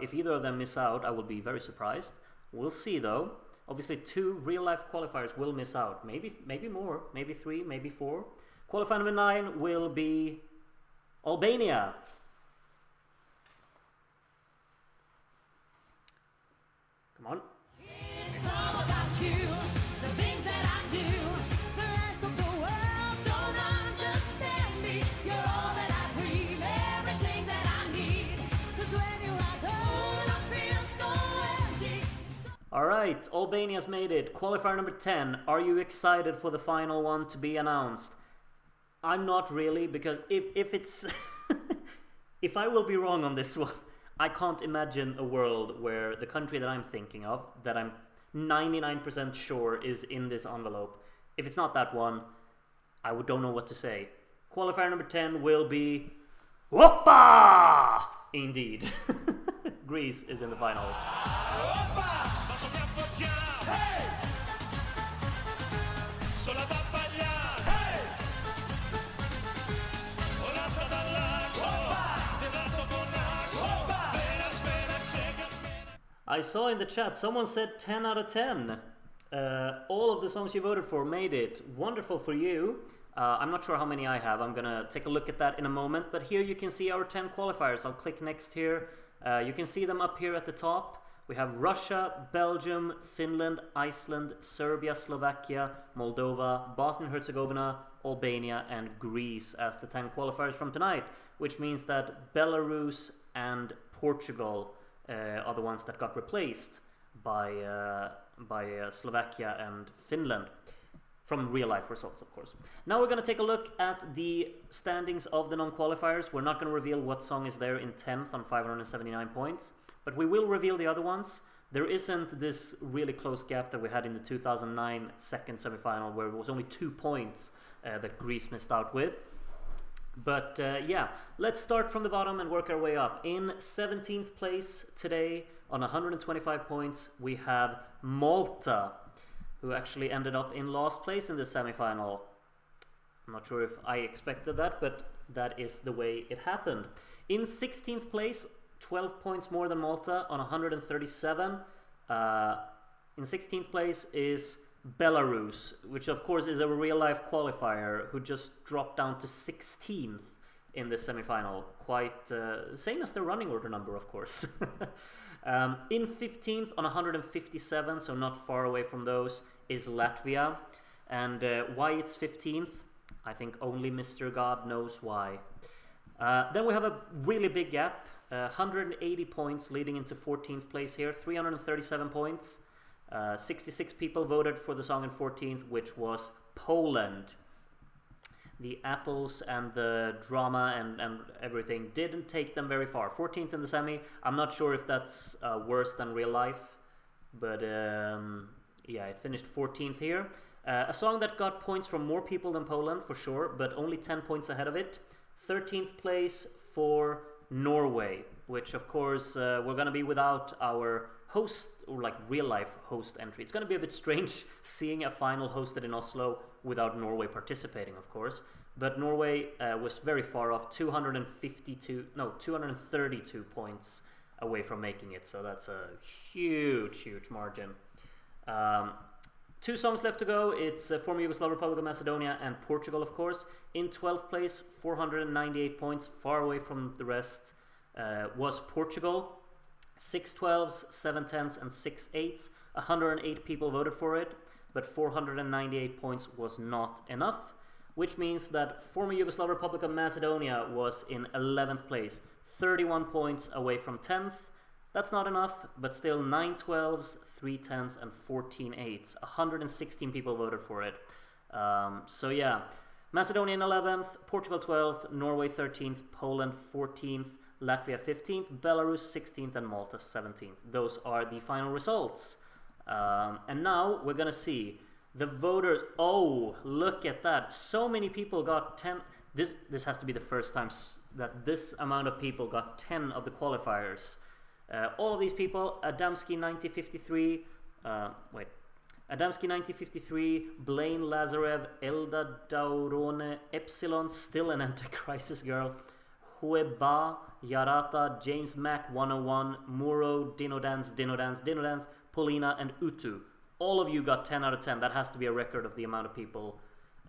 if either of them miss out, I will be very surprised. We'll see though. Obviously 2 real-life qualifiers will miss out. Maybe more. Maybe 3, maybe 4. Qualifier number 9 will be Albania. Come on. It's all about you, the things that I do. The rest of the world don't understand me. You're all that I dream, everything that I need. 'Cause when you're alone, I feel so empty. Alright, Albania's made it. Qualifier number 10. Are you excited for the final one to be announced? I'm not really, because if it's if I will be wrong on this one, I can't imagine a world where the country that I'm thinking of, that I'm 99% sure is in this envelope, if it's not that one, I don't know what to say. Qualifier number 10 will be Whoppa! Indeed. Greece is in the final. I saw in the chat someone said 10 out of 10. All of the songs you voted for made it. Wonderful for you. I'm not sure how many I have. I'm gonna take a look at that in a moment. But here you can see our 10 qualifiers. I'll click next here. You can see them up here at the top. We have Russia, Belgium, Finland, Iceland, Serbia, Slovakia, Moldova, Bosnia and Herzegovina, Albania, and Greece as the 10 qualifiers from tonight, which means that Belarus and Portugal are the ones that got replaced by Slovakia and Finland from real-life results, of course. Now we're going to take a look at the standings of the non-qualifiers. We're not going to reveal what song is there in 10th on 579 points, but we will reveal the other ones. There isn't this really close gap that we had in the 2009 second semi-final, where it was only 2 points that Greece missed out with. But yeah, let's start from the bottom and work our way up. In 17th place today on 125 points, we have Malta, who actually ended up in last place in the semi-final. I'm not sure if I expected that, but that is the way it happened. In 16th place, 12 points more than Malta on 137. In 16th place is Belarus, which of course is a real-life qualifier, who just dropped down to 16th in the semi-final. Quite same as their running order number, of course. In 15th on 157, so not far away from those, is Latvia. And why it's 15th, I think only Mr. God knows why. Then we have a really big gap, 180 points leading into 14th place here, 337 points. 66 people voted for the song in 14th, which was Poland. The apples and the drama and everything didn't take them very far. 14th in the semi. I'm not sure if that's worse than real life, but yeah, it finished 14th here. A song that got points from more people than Poland, for sure, but only 10 points ahead of it. 13th place for Norway, which of course we're going to be without our host, or like real life host entry. It's going to be a bit strange seeing a final hosted in Oslo without Norway participating, of course. But Norway was very far off, 232 points away from making it. So that's a huge margin. 2 songs left to go. It's former Yugoslav Republic of Macedonia and Portugal, of course. In 12th place, 498 points, far away from the rest, was Portugal. 6 12s, 7 10s, and 6 8s. 108 people voted for it, but 498 points was not enough, which means that former Yugoslav Republic of Macedonia was in 11th place, 31 points away from 10th. That's not enough, but still 9 12s, 3 10s, and 14 8s. 116 people voted for it. So yeah, Macedonia in 11th, Portugal 12th, Norway 13th, Poland 14th, Latvia 15th, Belarus 16th, and Malta 17th. Those are the final results. And now we're gonna see the voters. Oh, look at that. So many people got 10. This has to be the first time that this amount of people got 10 of the qualifiers. All of these people, Adamski 9053, Adamski 9053, Blaine Lazarev, Elda Daurone, Epsilon, still an anti-crisis girl, Hueba, Yarata, James Mac 101, Muro, Dinodance, Paulina, and Utu. All of you got 10 out of 10. That has to be a record of the amount of people.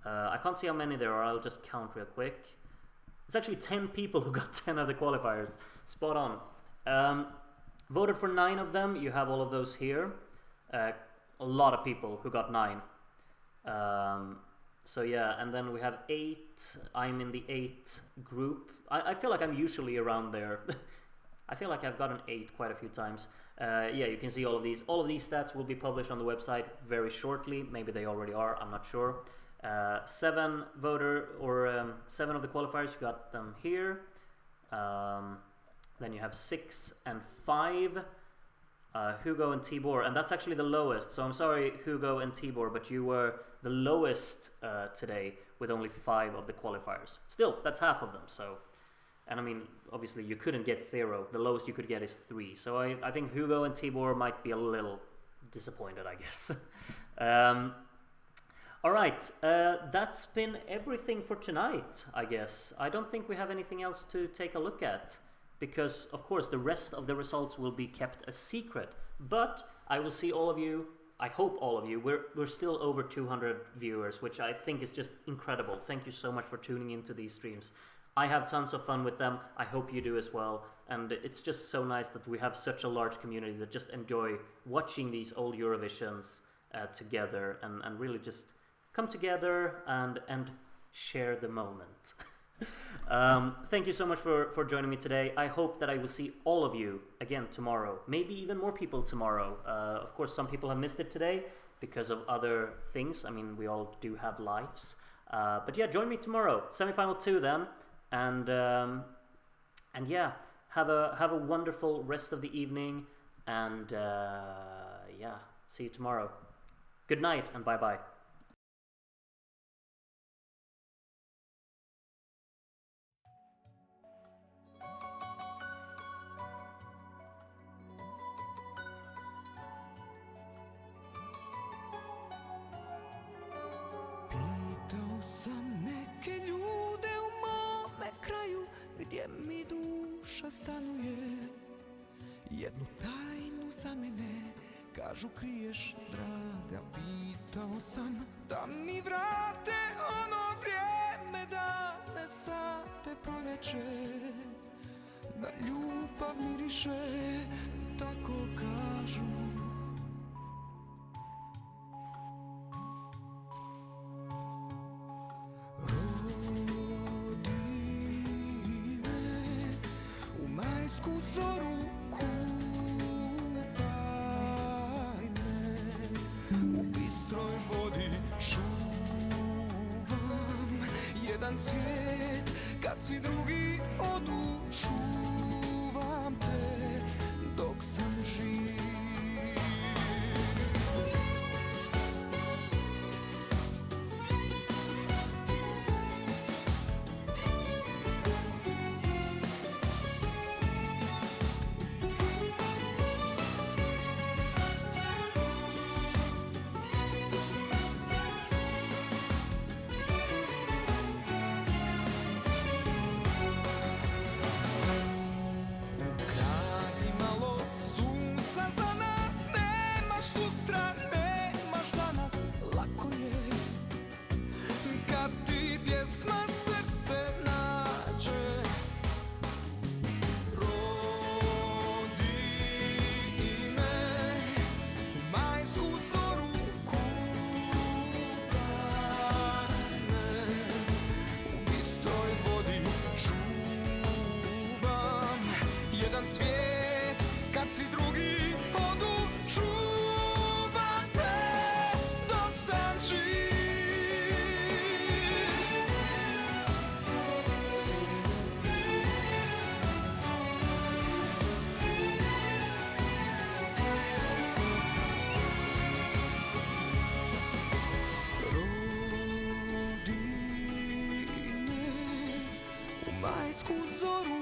I can't see how many there are. I'll just count real quick. It's actually 10 people who got 10 of the qualifiers. Spot on. Voted for 9 of them. You have all of those here. A lot of people who got 9. So yeah, and then we have 8. I'm in the 8 group. I feel like I'm usually around there. I feel like I've gotten 8 quite a few times. Yeah, you can see all of these. All of these stats will be published on the website very shortly. Maybe they already are, I'm not sure. 7 of the qualifiers, you got them here. Then you have 6 and 5. Hugo and Tibor, and that's actually the lowest. So I'm sorry, Hugo and Tibor, but you were the lowest today with only 5 of the qualifiers. Still, that's half of them. So, and I mean, obviously you couldn't get 0. The lowest you could get is 3. So I think Hugo and Tibor might be a little disappointed, I guess. All right, that's been everything for tonight, I guess. I don't think we have anything else to take a look at, because of course the rest of the results will be kept a secret. But I will see all of you. I hope all of you. We're still over 200 viewers, which I think is just incredible. Thank you so much for tuning into these streams. I have tons of fun with them. I hope you do as well. And it's just so nice that we have such a large community that just enjoy watching these old Eurovisions together and really just come together and share the moment. Thank you so much for joining me today. I hope that I will see all of you again tomorrow. Maybe even more people tomorrow. Of course, some people have missed it today because of other things. I mean, we all do have lives. But yeah, join me tomorrow. Semi-final 2 then. And yeah, have a wonderful rest of the evening. And yeah, see you tomorrow. Good night and bye-bye. Pitao sam neke ljude u mome kraju, gdje mi duša stanuje. Jednu tajnu za mene, kažu kriješ, draga. Pitao sam da mi vrate ono vrijeme, dane, sate, proljeće, da ljubav miriše, tako kažu. Majsku zoru kupaj me, u bistroj vodi čuvam jedan svijet, kad svi drugi odu, čuvam te dok sam živ. Majsku zoru